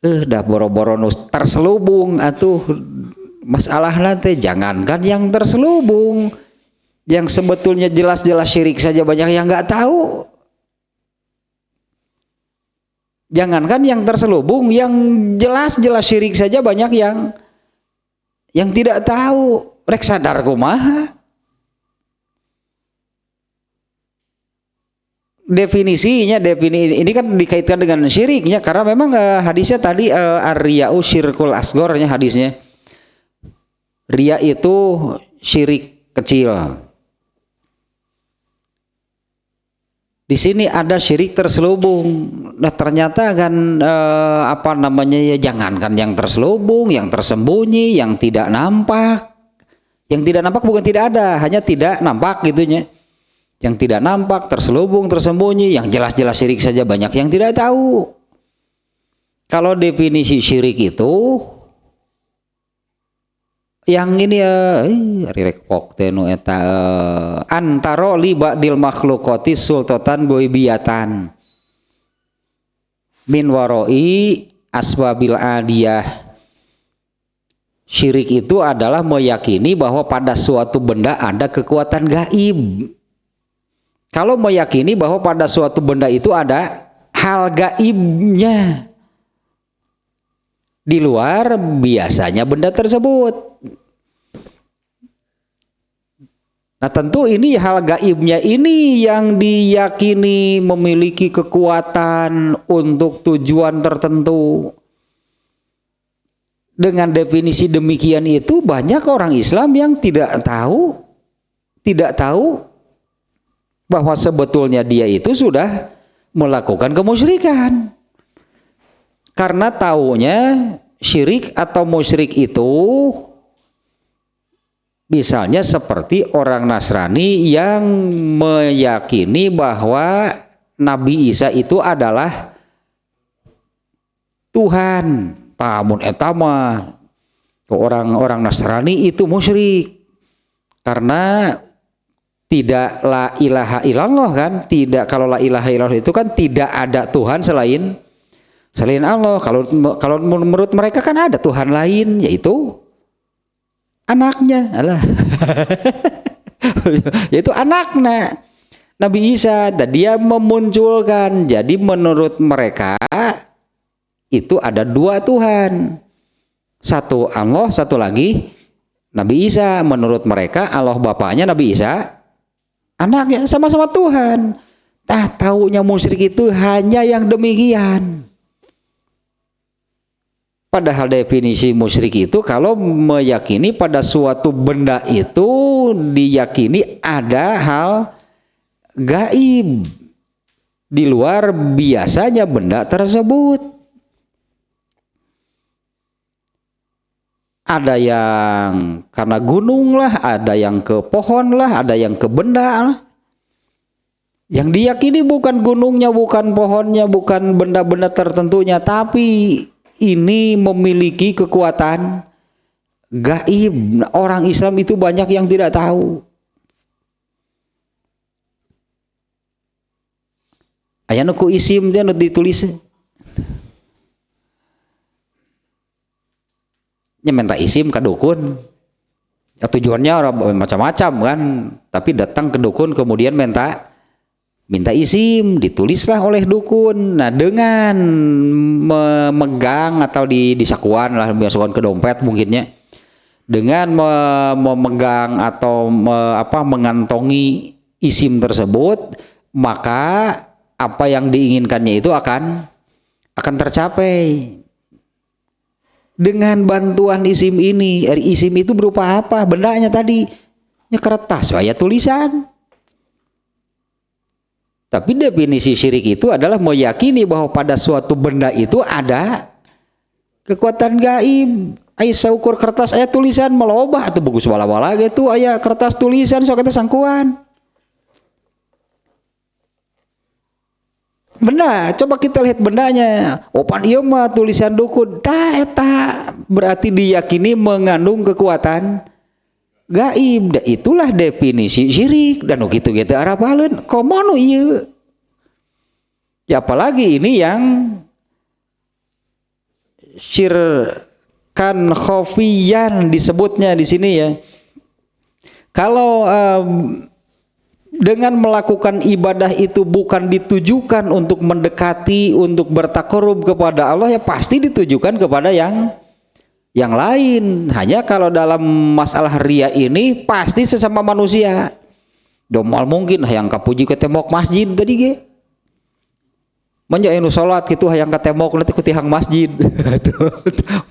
dah boro-boro terselubung atuh masalah nanti, jangankan yang terselubung, yang sebetulnya jelas-jelas syirik saja banyak yang nggak tahu. Jangankan yang terselubung, yang jelas-jelas syirik saja banyak yang tidak tahu. Rek sadar kumaha. Definisinya ini kan dikaitkan dengan syiriknya, karena memang hadisnya tadi ar-riya'u syirkul asgornya hadisnya. Ria itu syirik kecil. Di sini ada syirik terselubung. Nah ternyata kan ya, jangankan yang terselubung, yang tersembunyi, yang tidak nampak. Yang tidak nampak bukan tidak ada, hanya tidak nampak gitunya. Yang tidak nampak, terselubung, tersembunyi, yang jelas-jelas syirik saja banyak yang tidak tahu. Kalau definisi syirik itu yang ini ya repok tenu eta antara li ba'dil makhluqati sultatan goibiyatan min waroi asbabil adiyah. Syirik itu adalah meyakini bahwa pada suatu benda ada kekuatan gaib. Kalau meyakini bahwa pada suatu benda itu ada hal gaibnya di luar biasanya benda tersebut. Nah tentu ini hal gaibnya ini yang diyakini memiliki kekuatan untuk tujuan tertentu. Dengan definisi demikian itu banyak orang Islam yang tidak tahu bahwa sebetulnya dia itu sudah melakukan kemusyrikan. Karena taunya syirik atau musyrik itu misalnya seperti orang Nasrani yang meyakini bahwa Nabi Isa itu adalah Tuhan. Tamun etama orang Nasrani itu musyrik karena tidak la ilaha illallah kan, tidak, kalau la ilaha illallah itu kan tidak ada Tuhan selain Allah. Kalau menurut mereka kan ada Tuhan lain, yaitu anaknya, alah. Yaitu anaknya Nabi Isa, dan dia memunculkan. Jadi menurut mereka itu ada dua Tuhan, satu Allah, satu lagi Nabi Isa. Menurut mereka Allah bapaknya, Nabi Isa anaknya, sama-sama Tuhan. Taunya musyrik itu hanya yang demikian. Padahal definisi musyrik itu kalau meyakini pada suatu benda itu diyakini ada hal gaib di luar biasanya benda tersebut. Ada yang karena gunung lah, ada yang ke pohon lah, ada yang ke benda lah. Yang diyakini bukan gunungnya, bukan pohonnya, bukan benda-benda tertentunya, tapi ini memiliki kekuatan gaib. Orang Islam itu banyak yang tidak tahu. Aya nu ku isim teh nu ditulis. Nya minta isim ke dukun. Ya tujuannya macam-macam kan, tapi datang ke dukun kemudian minta isim, ditulislah oleh dukun. Nah, dengan memegang atau di sakuan lah, dimasukkan ke dompet mungkinnya, dengan memegang atau mengantongi isim tersebut, maka apa yang diinginkannya itu akan tercapai. Dengan bantuan isim ini, isim itu berupa apa? Bendanya tadi, ya kertas, ya tulisan. Tapi definisi syirik itu adalah meyakini bahwa pada suatu benda itu ada kekuatan gaib. Aya saukur kertas, aya tulisan melobah atau bagus wala-wala gitu, aya kertas tulisan sok eta sangkuan. Benda, coba kita lihat bendanya. Opan ieu mah tulisan dukun. Tah eta berarti diyakini mengandung kekuatan gaib. Itulah definisi syirik. Dan kitu gitu arah baleun komo ieu. Ya apalagi ini yang syirkan khofiyan disebutnya di sini ya. Kalau dengan melakukan ibadah itu bukan ditujukan untuk mendekati, untuk bertakarub kepada Allah, ya pasti ditujukan kepada yang lain. Hanya kalau dalam masalah riya ini pasti sesama manusia. Domal mungkin hayang kapuji ke tembok masjid tadi ge. Manja anu salat kitu hayang ka tembok nanti ku tihang masjid.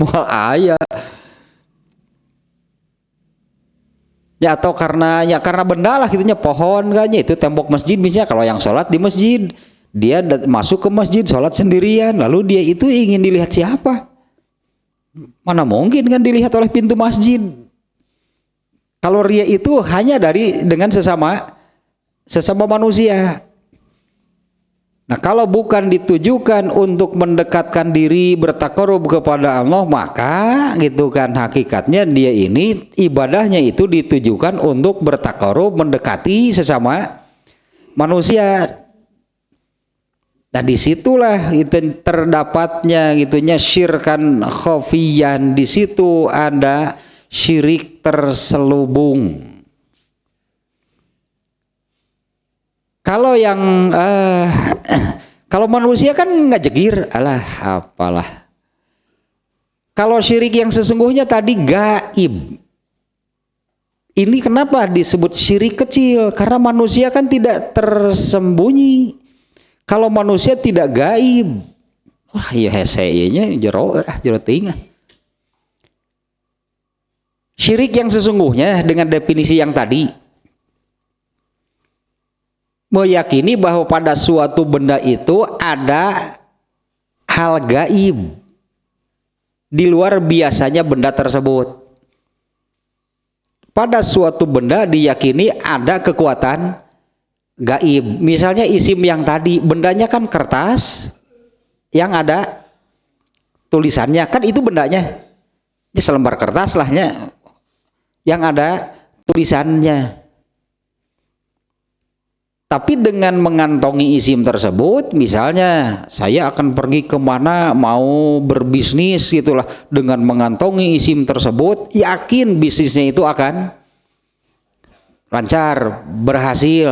Moal aya. Ya atau karena benda lah gitunya, pohon kayaknya itu tembok masjid. Misalnya kalau yang sholat di masjid, dia masuk ke masjid sholat sendirian, lalu dia itu ingin dilihat siapa? Mana mungkin kan dilihat oleh pintu masjid. Kalau riya itu hanya dengan sesama manusia. Nah, kalau bukan ditujukan untuk mendekatkan diri, bertakarub kepada Allah, maka gitu kan hakikatnya dia ini ibadahnya itu ditujukan untuk bertakarub, mendekati sesama manusia. Nah, disitulah itu terdapatnya gitunya syirkan khofiyan. Di situ ada syirik terselubung. Kalau yang kalau manusia kan nggak jegir, alah apalah. Kalau syirik yang sesungguhnya tadi gaib. Ini kenapa disebut syirik kecil? Karena manusia kan tidak tersembunyi. Kalau manusia tidak gaib, wah ya hesenya jero tinggal. Syirik yang sesungguhnya dengan definisi yang tadi, meyakini bahwa pada suatu benda itu ada hal gaib di luar biasanya benda tersebut. Pada suatu benda diyakini ada kekuatan gaib. Misalnya isim yang tadi, bendanya kan kertas yang ada tulisannya, kan itu bendanya. Ini selembar kertas lahnya yang ada tulisannya. Tapi dengan mengantongi isim tersebut, misalnya saya akan pergi kemana mau berbisnis gitulah, dengan mengantongi isim tersebut, yakin bisnisnya itu akan lancar, berhasil.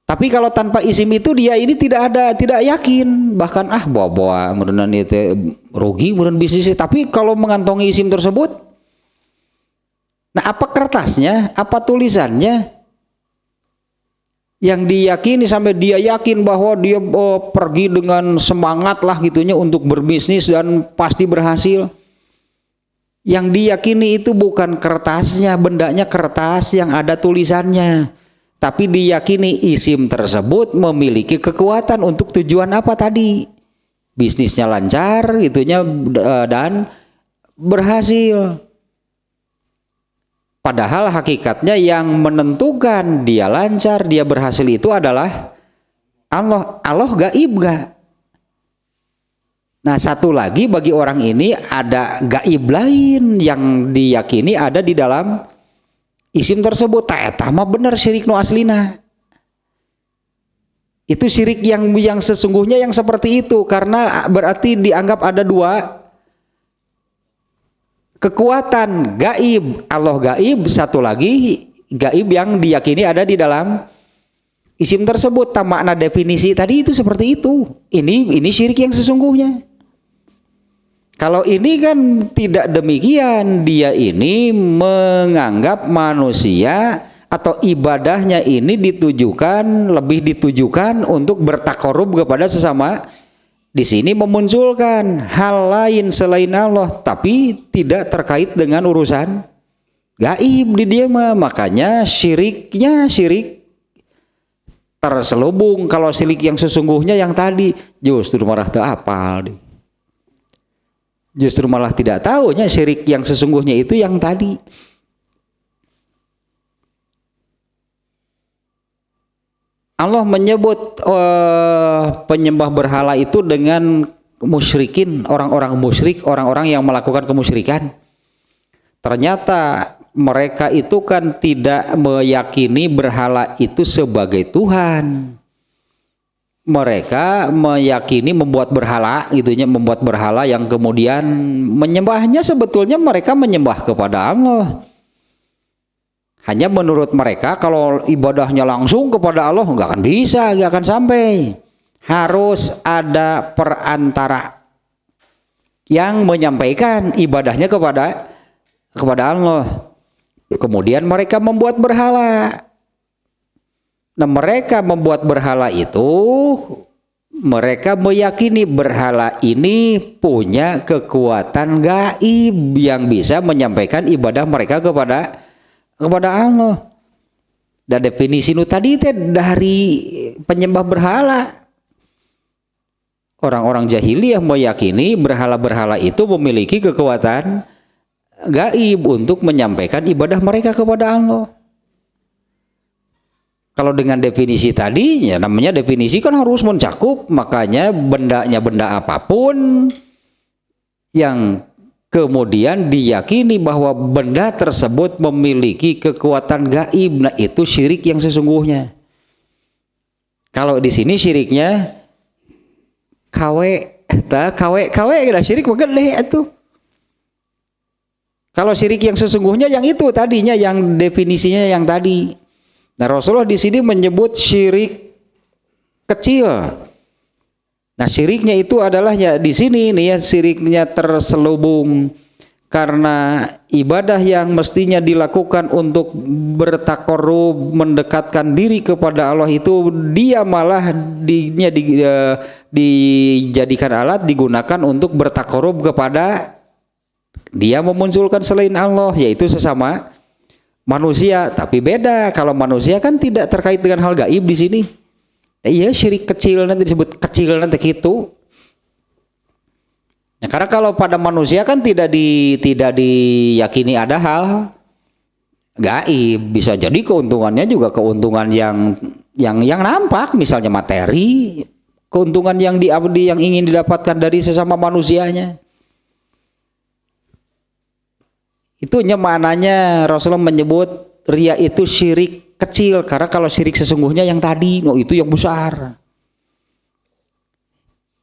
Tapi kalau tanpa isim itu dia ini tidak yakin, bahkan bawa-bawa merenan itu rugi merenan bisnisnya. Tapi kalau mengantongi isim tersebut, nah apa kertasnya, apa tulisannya yang diyakini sampai dia yakin bahwa dia pergi dengan semangat lah gitunya untuk berbisnis dan pasti berhasil. Yang diyakini itu bukan kertasnya, bendanya kertas yang ada tulisannya, tapi diyakini isim tersebut memiliki kekuatan untuk tujuan apa tadi, bisnisnya lancar gitunya dan berhasil. Padahal hakikatnya yang menentukan dia lancar, dia berhasil itu adalah Allah. Allah gaib gak? Nah satu lagi bagi orang ini ada gaib lain yang diyakini ada di dalam isim tersebut. Eta mah bener syirik nu aslina. Itu syirik yang sesungguhnya yang seperti itu, karena berarti dianggap ada dua kekuatan, gaib, Allah gaib, satu lagi gaib yang diyakini ada di dalam isim tersebut. Makna definisi tadi itu seperti itu. Ini syirik yang sesungguhnya. Kalau ini kan tidak demikian, dia ini menganggap manusia atau ibadahnya ini lebih ditujukan untuk bertakarub kepada sesama. Di sini memunculkan hal lain selain Allah, tapi tidak terkait dengan urusan gaib di dia mah. Makanya syiriknya syirik terselubung. Kalau syirik yang sesungguhnya yang tadi justru malah teu apal, justru malah tidak tahunya syirik yang sesungguhnya itu yang tadi. Allah menyebut penyembah berhala itu dengan musyrikin, orang-orang musyrik, orang-orang yang melakukan kemusyrikan. Ternyata mereka itu kan tidak meyakini berhala itu sebagai Tuhan. Mereka meyakini membuat berhala gitunya, membuat berhala yang kemudian menyembahnya, sebetulnya mereka menyembah kepada Allah. Hanya menurut mereka kalau ibadahnya langsung kepada Allah nggak akan bisa, nggak akan sampai. Harus ada perantara yang menyampaikan ibadahnya kepada Allah. Kemudian mereka membuat berhala. Nah mereka membuat berhala itu, mereka meyakini berhala ini punya kekuatan gaib yang bisa menyampaikan ibadah mereka kepada Allah. Dan definisi nu tadi teh dari penyembah berhala. Orang-orang jahiliyah meyakini berhala-berhala itu memiliki kekuatan gaib untuk menyampaikan ibadah mereka kepada Allah. Kalau dengan definisi tadi, ya namanya definisi kan harus mencakup, makanya benda apapun yang kemudian diyakini bahwa benda tersebut memiliki kekuatan gaib, nah itu syirik yang sesungguhnya. Kalau di sini syiriknya KW kita syirik gede itu. Kalau syirik yang sesungguhnya yang itu tadinya, yang definisinya yang tadi. Nah Rasulullah di sini menyebut syirik kecil. Nah syiriknya itu adalah ya di sini nih ya, syiriknya terselubung karena ibadah yang mestinya dilakukan untuk bertakarub, mendekatkan diri kepada Allah itu dia malah dijadikan alat, digunakan untuk bertakarub kepada dia, memunculkan selain Allah, yaitu sesama manusia. Tapi beda, kalau manusia kan tidak terkait dengan hal gaib di sini. Iya syirik kecil nanti disebut kecil nanti gitu. Nah, karena kalau pada manusia kan tidak diyakini ada hal gaib, bisa jadi keuntungannya juga keuntungan yang nampak, misalnya materi, keuntungan yang ingin didapatkan dari sesama manusianya. Itunya maknanya Rasulullah menyebut riya itu syirik kecil, karena kalau syirik sesungguhnya yang tadi, itu yang besar.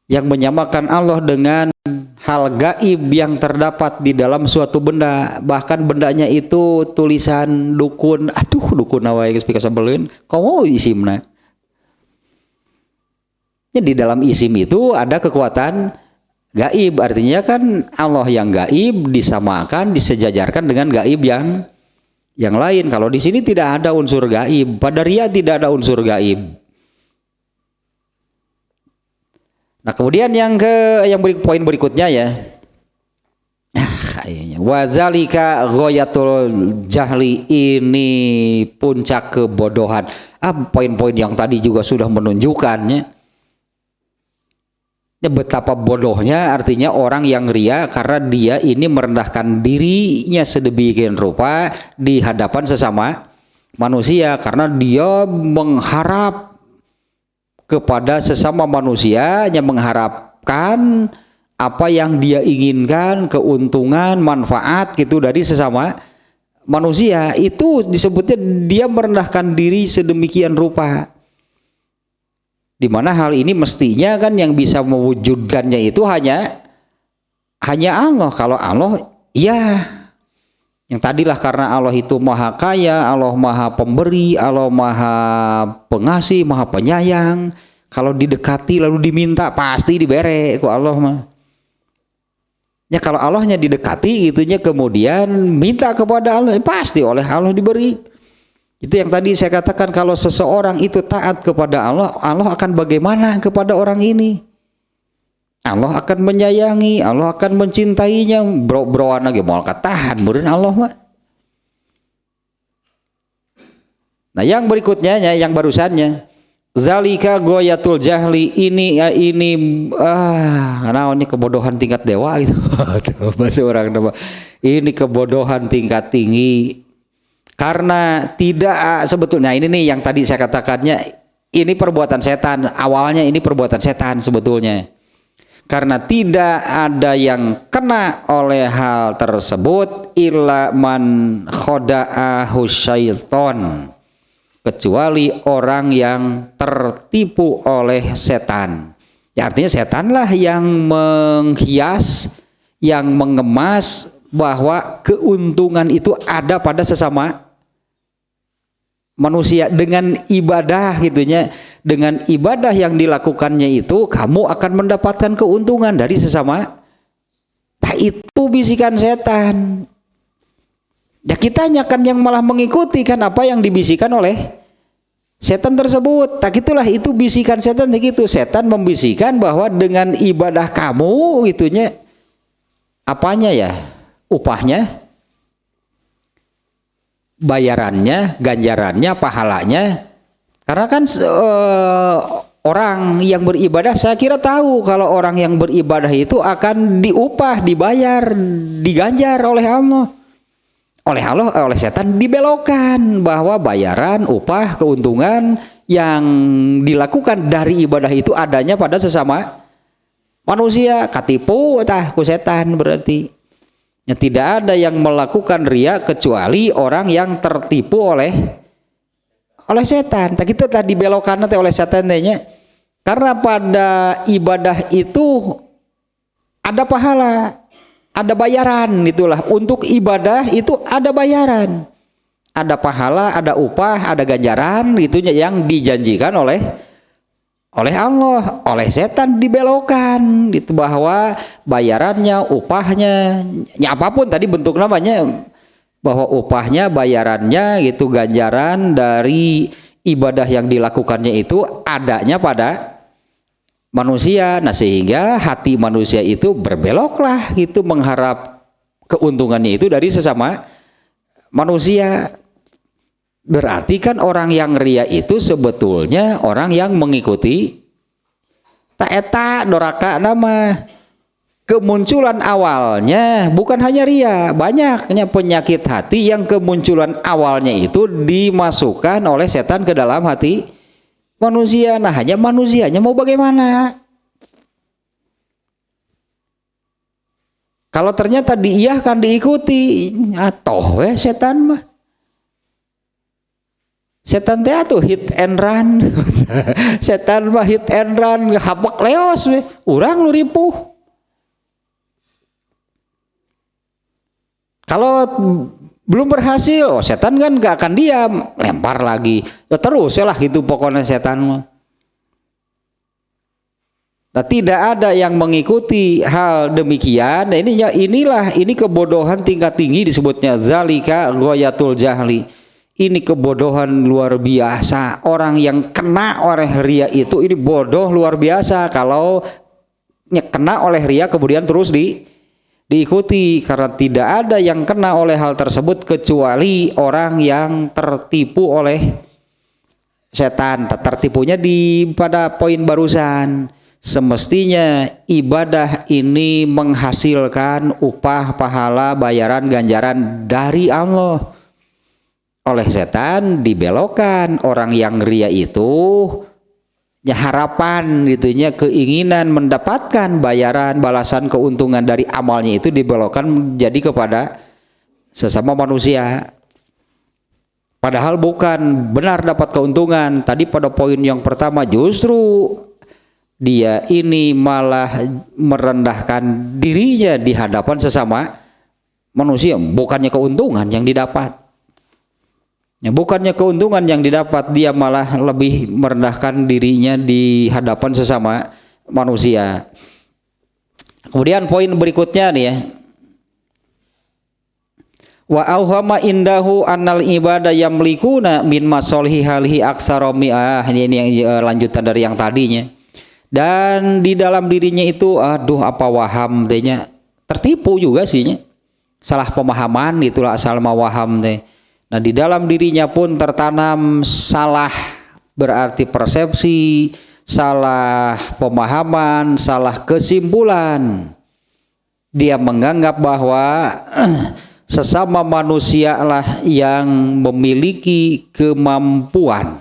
Yang menyamakan Allah dengan hal gaib yang terdapat di dalam suatu benda, bahkan bendanya itu tulisan dukun, dukun awal yang speak sebelin, kamu isimna. Di dalam isim itu ada kekuatan gaib, artinya kan Allah yang gaib disamakan, disejajarkan dengan gaib yang lain. Kalau di sini tidak ada unsur gaib, pada riya tidak ada unsur gaib. Nah, kemudian poin berikutnya ya. Kayaknya wazalika ghayatul jahli, ini puncak kebodohan. Poin-poin yang tadi juga sudah menunjukkannya. Betapa bodohnya artinya orang yang ria, karena dia ini merendahkan dirinya sedemikian rupa di hadapan sesama manusia, karena dia mengharap kepada sesama manusia, yang mengharapkan apa yang dia inginkan, keuntungan, manfaat gitu dari sesama manusia. Itu disebutnya dia merendahkan diri sedemikian rupa. Di mana hal ini mestinya kan yang bisa mewujudkannya itu hanya Allah. Kalau Allah, ya yang tadilah, karena Allah itu maha kaya, Allah maha pemberi, Allah maha pengasih, maha penyayang. Kalau didekati lalu diminta pasti diberi ku Allah mah. Ya kalau Allahnya didekati itunya kemudian minta kepada Allah, pasti oleh Allah diberi. Itu yang tadi saya katakan, kalau seseorang itu taat kepada Allah, Allah akan bagaimana kepada orang ini? Allah akan menyayangi, Allah akan mencintainya. Bro-broan lagi mau katahan meureun Allah mah. Nah, yang berikutnya yang barusannya, zalika ghayatul jahli, ini naonnya kebodohan tingkat dewa gitu. Bahasa orang nama. Ini kebodohan tingkat tinggi. Karena tidak sebetulnya ini nih yang tadi saya katakannya, ini perbuatan setan. Awalnya ini perbuatan setan sebetulnya. Karena tidak ada yang kena oleh hal tersebut illa man khoda'ahu syaiton, kecuali orang yang tertipu oleh setan. Ya, artinya setanlah yang menghias, yang mengemas bahwa keuntungan itu ada pada sesama manusia dengan ibadah gitunya. Dengan ibadah yang dilakukannya itu kamu akan mendapatkan keuntungan dari sesama. Nah, itu bisikan setan. Ya kitanya kan yang malah mengikuti kan apa yang dibisikkan oleh setan tersebut. Tak itulah itu bisikan setan begitu. Setan membisikkan bahwa dengan ibadah kamu gitunya, apanya ya? Upahnya, bayarannya, ganjarannya, pahalanya. Karena kan orang yang beribadah, saya kira tahu kalau orang yang beribadah itu akan diupah, dibayar, diganjar oleh Allah. Oleh setan dibelokkan bahwa bayaran, upah, keuntungan yang dilakukan dari ibadah itu adanya pada sesama manusia. Katipu ku setan berarti. Ya, tidak ada yang melakukan riya kecuali orang yang tertipu oleh setan. Tak itu tadi belokan nanti oleh setan nya. Karena pada ibadah itu ada pahala, ada bayaran, itulah. Untuk ibadah itu ada bayaran, ada pahala, ada upah, ada ganjaran gitunya yang dijanjikan oleh Allah. Oleh setan dibelokan itu bahwa bayarannya, upahnya, ya apapun tadi bentuk namanya, bahwa upahnya, bayarannya gitu, ganjaran dari ibadah yang dilakukannya itu adanya pada manusia. Nah, sehingga hati manusia itu berbeloklah gitu, mengharap keuntungannya itu dari sesama manusia. Berarti kan orang yang ria itu sebetulnya orang yang mengikuti taeta doraka nama. Kemunculan awalnya bukan hanya ria, banyaknya penyakit hati yang kemunculan awalnya itu dimasukkan oleh setan ke dalam hati manusia. Nah, hanya manusianya mau bagaimana? Kalau ternyata diiyahkan, diikuti, toh setan mah. Setan teh atuh hit and run. Setan mah hit and run, habak leos we. Urang lu ripuh. Kalau belum berhasil, setan kan gak akan diam, lempar lagi. Ya terus ya lah gitu pokoknya setan mah. Nah, tidak ada yang mengikuti hal demikian. Nah, ini kebodohan tingkat tinggi disebutnya zalika ghayatul jahli. Ini kebodohan luar biasa. Orang yang kena oleh ria itu ini bodoh luar biasa. Kalau kena oleh ria kemudian terus diikuti, karena tidak ada yang kena oleh hal tersebut kecuali orang yang tertipu oleh setan. Tertipunya pada poin barusan. Semestinya ibadah ini menghasilkan upah, pahala, bayaran, ganjaran dari Allah. Oleh setan dibelokkan. Orang yang ria itu harapan gitunya, keinginan mendapatkan bayaran, balasan, keuntungan dari amalnya itu dibelokkan jadi kepada sesama manusia. Padahal bukan benar dapat keuntungan. Tadi pada poin yang pertama justru dia ini malah merendahkan dirinya di hadapan sesama manusia, bukannya keuntungan yang didapat. Ya, bukannya keuntungan yang didapat, dia malah lebih merendahkan dirinya di hadapan sesama manusia. Kemudian poin berikutnya nih ya. Wa auhama indahu annal ibadah yamlikuna min masolhi halihi aksara mi'ah. Ini yang lanjutan dari yang tadinya. Dan di dalam dirinya itu apa waham tehnya, tertipu juga sih, salah pemahaman gitulah asal waham teh. Nah, di dalam dirinya pun tertanam salah, berarti persepsi, salah pemahaman, salah kesimpulan. Dia menganggap bahwa sesama manusia lah yang memiliki kemampuan.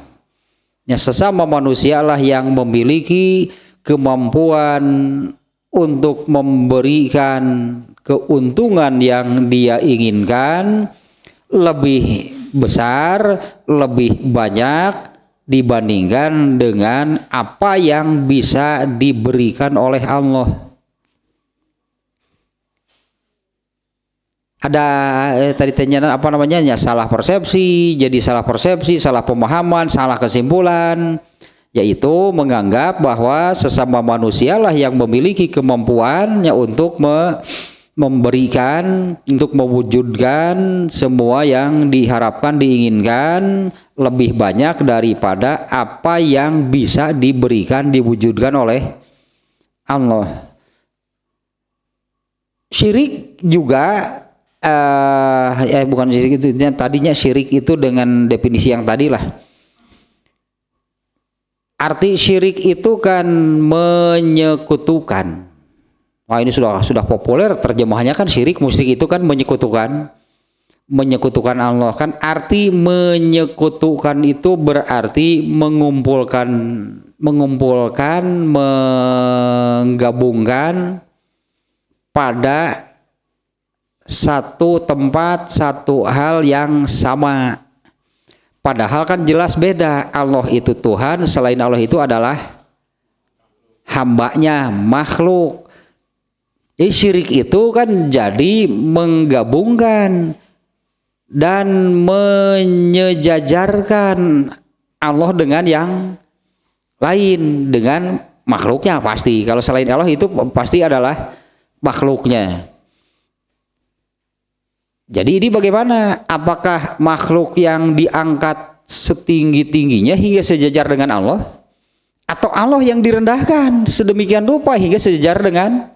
Ya, sesama manusia lah yang memiliki kemampuan untuk memberikan keuntungan yang dia inginkan lebih besar, lebih banyak dibandingkan dengan apa yang bisa diberikan oleh Allah. Ada tadi tanya apa namanya ya, salah persepsi, jadi salah persepsi, salah pemahaman, salah kesimpulan, yaitu menganggap bahwa sesama manusia lah yang memiliki kemampuannya untuk memberikan, untuk mewujudkan semua yang diharapkan, diinginkan lebih banyak daripada apa yang bisa diberikan, diwujudkan oleh Allah. Syirik juga bukan syirik itu, tadinya syirik itu dengan definisi yang tadi lah. Arti syirik itu kan menyekutukan. Wah, ini sudah populer terjemahannya kan, syirik musyrik itu kan menyekutukan Allah kan. Arti menyekutukan itu berarti menggabungkan pada satu tempat, satu hal yang sama. Padahal kan jelas beda. Allah itu Tuhan, selain Allah itu adalah hambanya, makhluk. Jadi syirik itu kan jadi menggabungkan dan menyejajarkan Allah dengan yang lain, dengan makhluknya pasti. Kalau selain Allah itu pasti adalah makhluknya. Jadi ini bagaimana? Apakah makhluk yang diangkat setinggi-tingginya hingga sejajar dengan Allah? Atau Allah yang direndahkan sedemikian rupa hingga sejajar dengan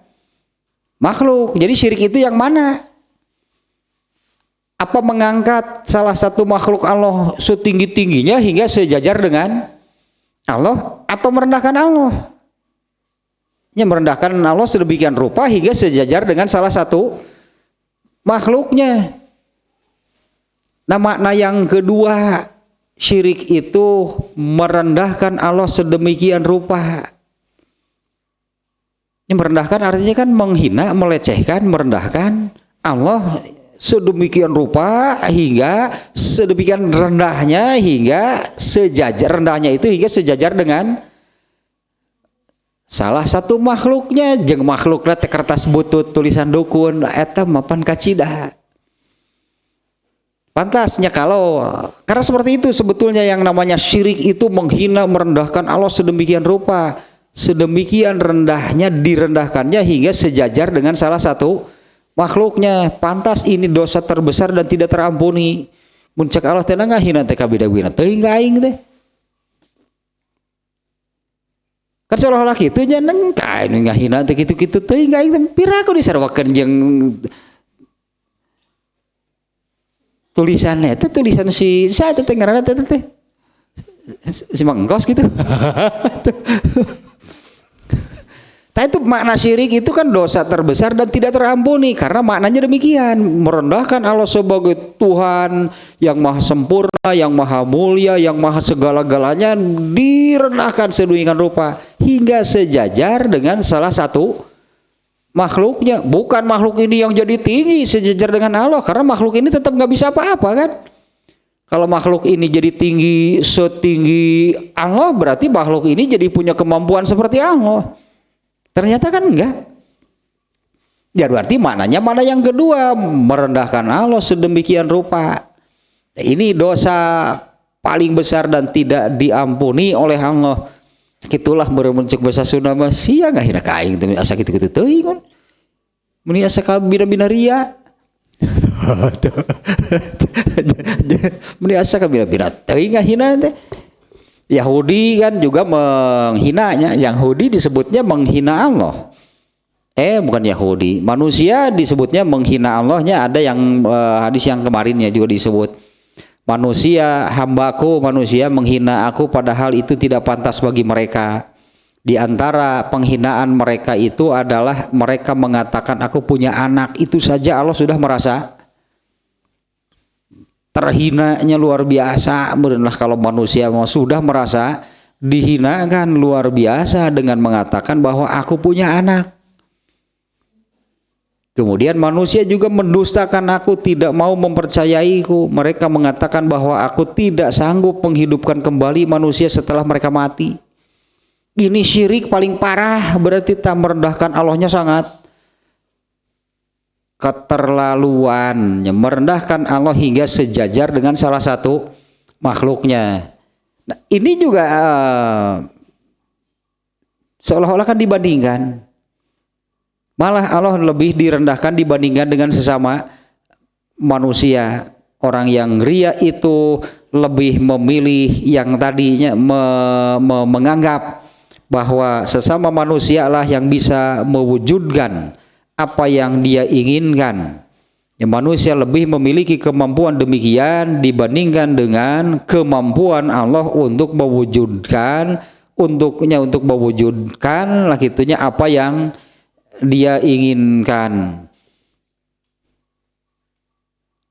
makhluk? Jadi syirik itu yang mana? Apa mengangkat salah satu makhluk Allah setinggi-tingginya hingga sejajar dengan Allah? Atau merendahkan Allah? Ya, merendahkan Allah sedemikian rupa hingga sejajar dengan salah satu makhluknya. Nah, makna yang kedua, syirik itu merendahkan Allah sedemikian rupa. Ini merendahkan artinya kan menghina, melecehkan, merendahkan Allah sedemikian rupa hingga sedemikian rendahnya hingga sejajar rendahnya itu hingga sejajar dengan salah satu makhluknya jeung makhlukna teh kertas butut tulisan dukun eta mapan kacida. Pantasnya kalau karena seperti itu sebetulnya yang namanya syirik itu menghina merendahkan Allah sedemikian rupa, sedemikian rendahnya direndahkannya hingga sejajar dengan salah satu makhluknya. Pantas ini dosa terbesar dan tidak terampuni. Mun cek Allah teh ngahina teh kabida-bina teuing ka aing teh. Kan seolah-olah kitu nya nengka ngahina teh kitu-kitu teuing ka aing teh piraku disarwakeun jeung tulisannya itu tulisan si saya teh ngaranna teh si Mangkos gitu. Nah itu makna syirik itu kan dosa terbesar dan tidak terampuni karena maknanya demikian, merendahkan Allah sebagai Tuhan yang maha sempurna, yang maha mulia, yang maha segala-galanya direndahkan sedemikian rupa hingga sejajar dengan salah satu makhluknya. Bukan makhluk ini yang jadi tinggi sejajar dengan Allah karena makhluk ini tetap nggak bisa apa-apa kan. Kalau makhluk ini jadi tinggi setinggi Allah berarti makhluk ini jadi punya kemampuan seperti Allah. Ternyata kan enggak. Ya berarti maknanya mana yang kedua, merendahkan Allah sedemikian rupa. Ini dosa paling besar dan tidak diampuni oleh Allah. Itulah meremuncik bahasa Sunda mah sia ngahina ka aing teh asa kitu-kitu teuing kan. Meni asa ka bina-bina ria. Meni asa ka bina-bina teuing ngahina teh. Yahudi kan juga menghinanya. Yahudi disebutnya menghina Allah. Bukan Yahudi. Manusia disebutnya menghina Allahnya. Ada yang hadis yang kemarinnya juga disebut. Manusia, hambaku, manusia menghina aku padahal itu tidak pantas bagi mereka. Di antara penghinaan mereka itu adalah mereka mengatakan aku punya anak. Itu saja Allah sudah merasa terhinanya luar biasa. Benar kalau manusia sudah merasa dihinakan luar biasa dengan mengatakan bahwa aku punya anak. Kemudian manusia juga mendustakan aku, tidak mau mempercayaiku. Mereka mengatakan bahwa aku tidak sanggup menghidupkan kembali manusia setelah mereka mati. Ini syirik paling parah, berarti tak merendahkan Allahnya sangat keterlaluan, merendahkan Allah hingga sejajar dengan salah satu makhluknya. Nah, ini juga seolah-olah kan dibandingkan, malah Allah lebih direndahkan dibandingkan dengan sesama manusia. Orang yang ria itu lebih memilih yang tadinya menganggap bahwa sesama manusia lah yang bisa mewujudkan apa yang dia inginkan. Ya, manusia lebih memiliki kemampuan demikian dibandingkan dengan kemampuan Allah untuk mewujudkan untuk mewujudkan lah gitunya apa yang dia inginkan.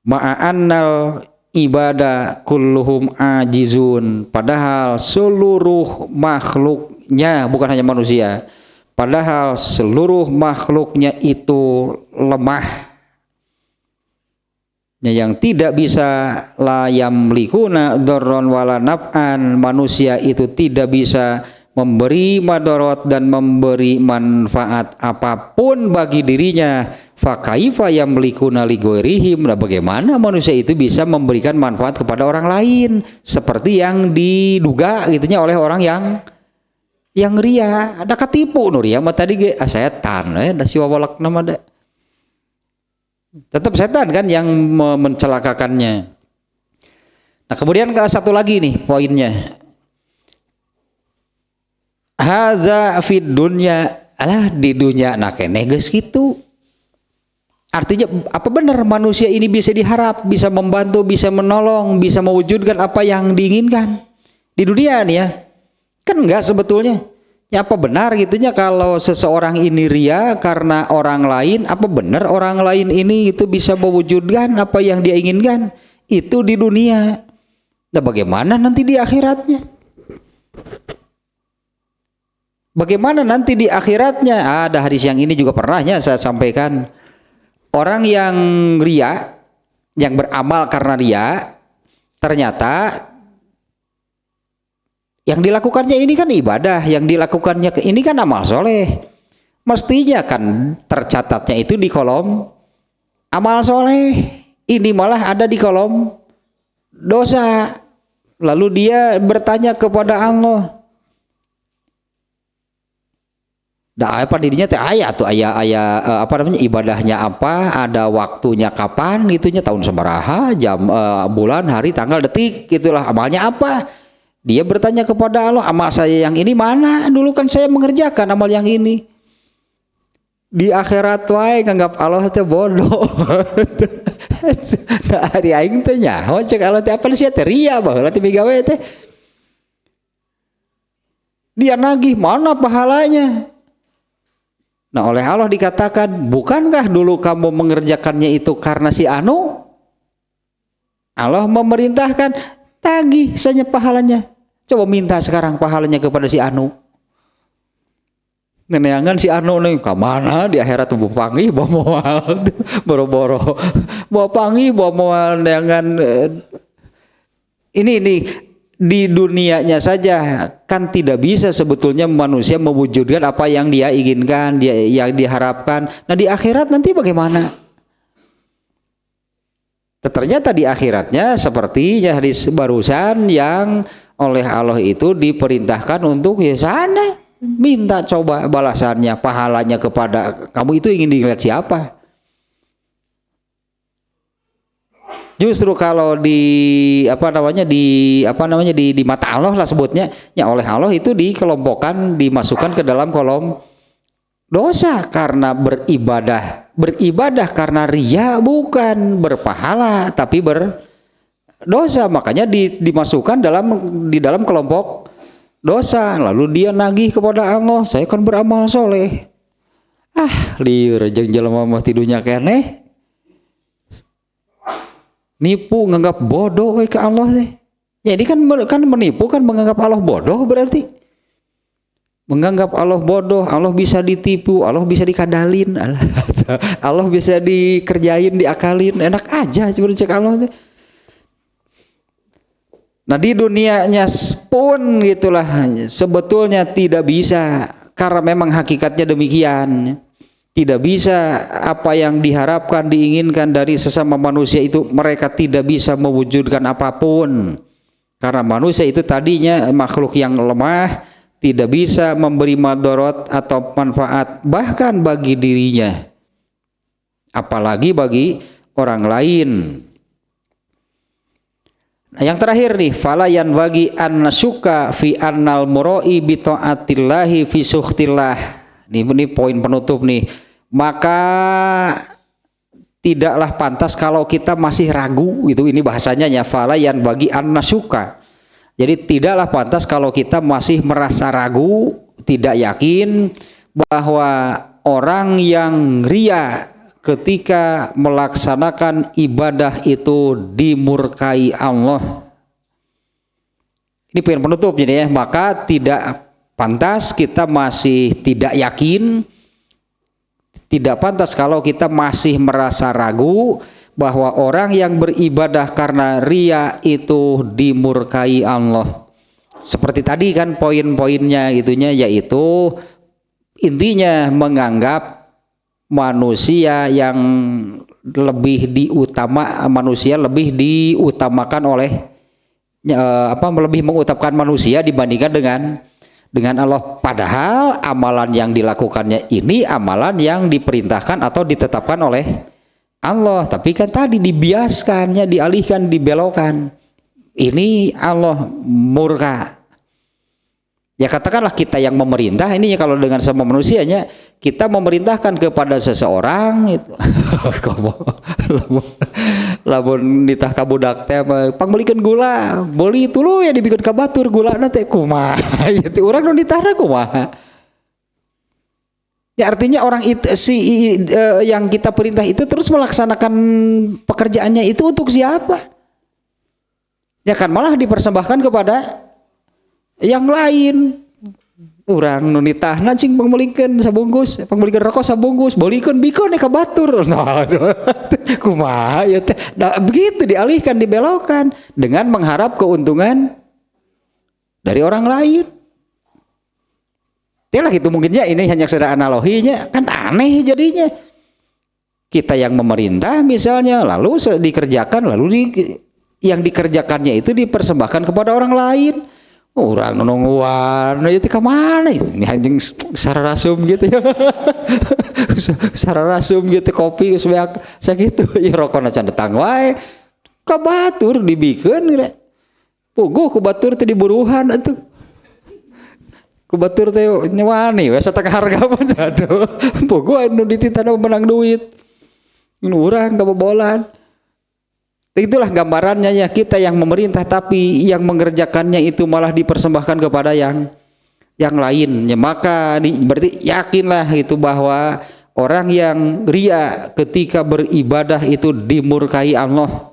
Ma'annal ibadah kulluhum ajizun, padahal seluruh makhluknya, bukan hanya manusia, padahal seluruh makhluknya itu lemah, yang tidak bisa la yamlikuna dzarran wala naf'an. Manusia itu tidak bisa memberi madarat dan memberi manfaat apapun bagi dirinya. Fa kaifa yamlikuna li ghairihim. Nah, bagaimana manusia itu bisa memberikan manfaat kepada orang lain seperti yang diduga gitunya oleh orang yang ria. Ada ketipu nur ya mah tadi ge setan da si wawalak nama da. Tetap setan kan yang mencelakakannya. Nah, kemudian satu lagi nih poinnya. Haza fid dunya, alah di dunia nah keneh geus kitu. Artinya apa benar manusia ini bisa diharap, bisa membantu, bisa menolong, bisa mewujudkan apa yang diinginkan di dunia nih ya? Kan enggak sebetulnya. Ya apa benar gitunya kalau seseorang ini ria karena orang lain, apa benar orang lain ini itu bisa mewujudkan apa yang dia inginkan itu di dunia. Nah, bagaimana nanti di akhiratnya? Bagaimana nanti di akhiratnya? Ada hadis yang ini juga pernahnya saya sampaikan. Orang yang ria yang beramal karena ria, ternyata yang dilakukannya ini kan ibadah, yang dilakukannya ini kan amal soleh. Mestinya kan tercatatnya itu di kolom amal soleh. Ini malah ada di kolom dosa. Lalu dia bertanya kepada Allah. Dah apa dirinya teh aya tuh aya apa namanya ibadahnya apa, ada waktunya kapan, itunya tahun sabaraha, jam bulan, hari, tanggal, detik, gitulah amalnya apa. Dia bertanya kepada Allah, amal saya yang ini mana? Dulu kan saya mengerjakan amal yang ini. Di akhirat wae nganggap Allah teh bodoh. Nah, hari aing teh nyaho cek Allah teh apa sih teh ria baheula teh migawe teh. Dia nagih mana pahalanya? Nah, oleh Allah dikatakan, bukankah dulu kamu mengerjakannya itu karena si anu? Allah memerintahkan, tagih saja pahalanya. Coba minta sekarang pahalanya kepada si anu. Neneangan si anu nih, kemana di akhirat tubuh panggih bawa moal, boro-boro, bawa panggih bawa moal neangan. Ini di dunianya saja kan tidak bisa sebetulnya manusia mewujudkan apa yang dia inginkan, yang diharapkan. Nah di akhirat nanti bagaimana? Ternyata di akhiratnya seperti hadis barusan yang oleh Allah itu diperintahkan untuk ya sana minta coba balasannya, pahalanya kepada kamu itu ingin dilihat siapa? Justru kalau di mata Allah lah sebutnya, ya oleh Allah itu dikelompokkan, dimasukkan ke dalam kolom dosa karena beribadah karena ria, bukan berpahala tapi berdosa, makanya dimasukkan di dalam kelompok dosa. Lalu dia nagih kepada Allah, saya kan beramal soleh. Liur jeung jelema mah tidunya keneh. Nipu nganggap bodoh ke Allah teh. Jadi kan menipu kan menganggap Allah bodoh, berarti menganggap Allah bodoh, Allah bisa ditipu, Allah bisa dikadalin, Allah bisa dikerjain, diakalin, enak aja sebenarnya cek Allah teh. Nah di dunianya pun gitulah sebetulnya tidak bisa, karena memang hakikatnya demikian. Tidak bisa apa yang diharapkan, diinginkan dari sesama manusia itu mereka tidak bisa mewujudkan apapun. Karena manusia itu tadinya makhluk yang lemah, tidak bisa memberi madarat atau manfaat bahkan bagi dirinya, apalagi bagi orang lain. Nah, yang terakhir nih, fala yanbaghi an nasyuka fi annal muroi bi taatillahi fi sukhtillah. Ini poin penutup nih. Maka tidaklah pantas kalau kita masih ragu gitu, ini bahasanya ya, fala yanbaghi an nasyuka. Jadi tidaklah pantas kalau kita masih merasa ragu, tidak yakin bahwa orang yang ria ketika melaksanakan ibadah itu dimurkai Allah. Ini poin penutup jadi ya, maka tidak pantas kita masih tidak yakin, tidak pantas kalau kita masih merasa ragu bahwa orang yang beribadah karena ria itu dimurkai Allah. Seperti tadi kan poin-poinnya gitunya, yaitu intinya menganggap manusia yang lebih diutamakan oleh lebih mengutamakan manusia dibandingkan dengan Allah, padahal amalan yang dilakukannya ini amalan yang diperintahkan atau ditetapkan oleh Allah, tapi kan tadi dibiaskannya, dialihkan, dibelokkan. Ini Allah murka. Ya katakanlah kita yang memerintah, ini kalau dengan sama manusianya, kita memerintahkan kepada seseorang itu lamun nitah ka budak teh pangbelikeun gula, beli tuluy ya dibikin ka batur gulana teh kumaha ieu urang nu nitahna kumaha. Ya artinya orang itu yang kita perintah itu terus melaksanakan pekerjaannya itu untuk siapa? Ya kan malah dipersembahkan kepada yang lain. urang nu nitahna cing pangmelikeun sabungkus, pangmelikeun rokok sabungkus, bolikeun bikon ka batur. Nah, kumaha ya teh. Nah, begitu dialihkan, dibelokkan dengan mengharap keuntungan dari orang lain. Itulah gitu mungkinnya ini hanya sekedar analoginya, kan aneh jadinya. Kita yang memerintah misalnya lalu dikerjakan lalu yang dikerjakannya itu dipersembahkan kepada orang lain. Orang nungguan itu ke mana ini anjing sararasum gitu ya. Sararasum gitu kopi sebanyak sakitu ya rokona can datang wae ka batur dibikeun puguh ku batur teh diburuhan atuh. Ku batur teh nyewani we satengah harga mah atuh. Puguh anu dititana menang duit. Urang kabobolan. Itulah gambarannya ya, kita yang memerintah tapi yang mengerjakannya itu malah dipersembahkan kepada yang lain. Ya, maka berarti yakinlah itu bahwa orang yang ria ketika beribadah itu dimurkai Allah.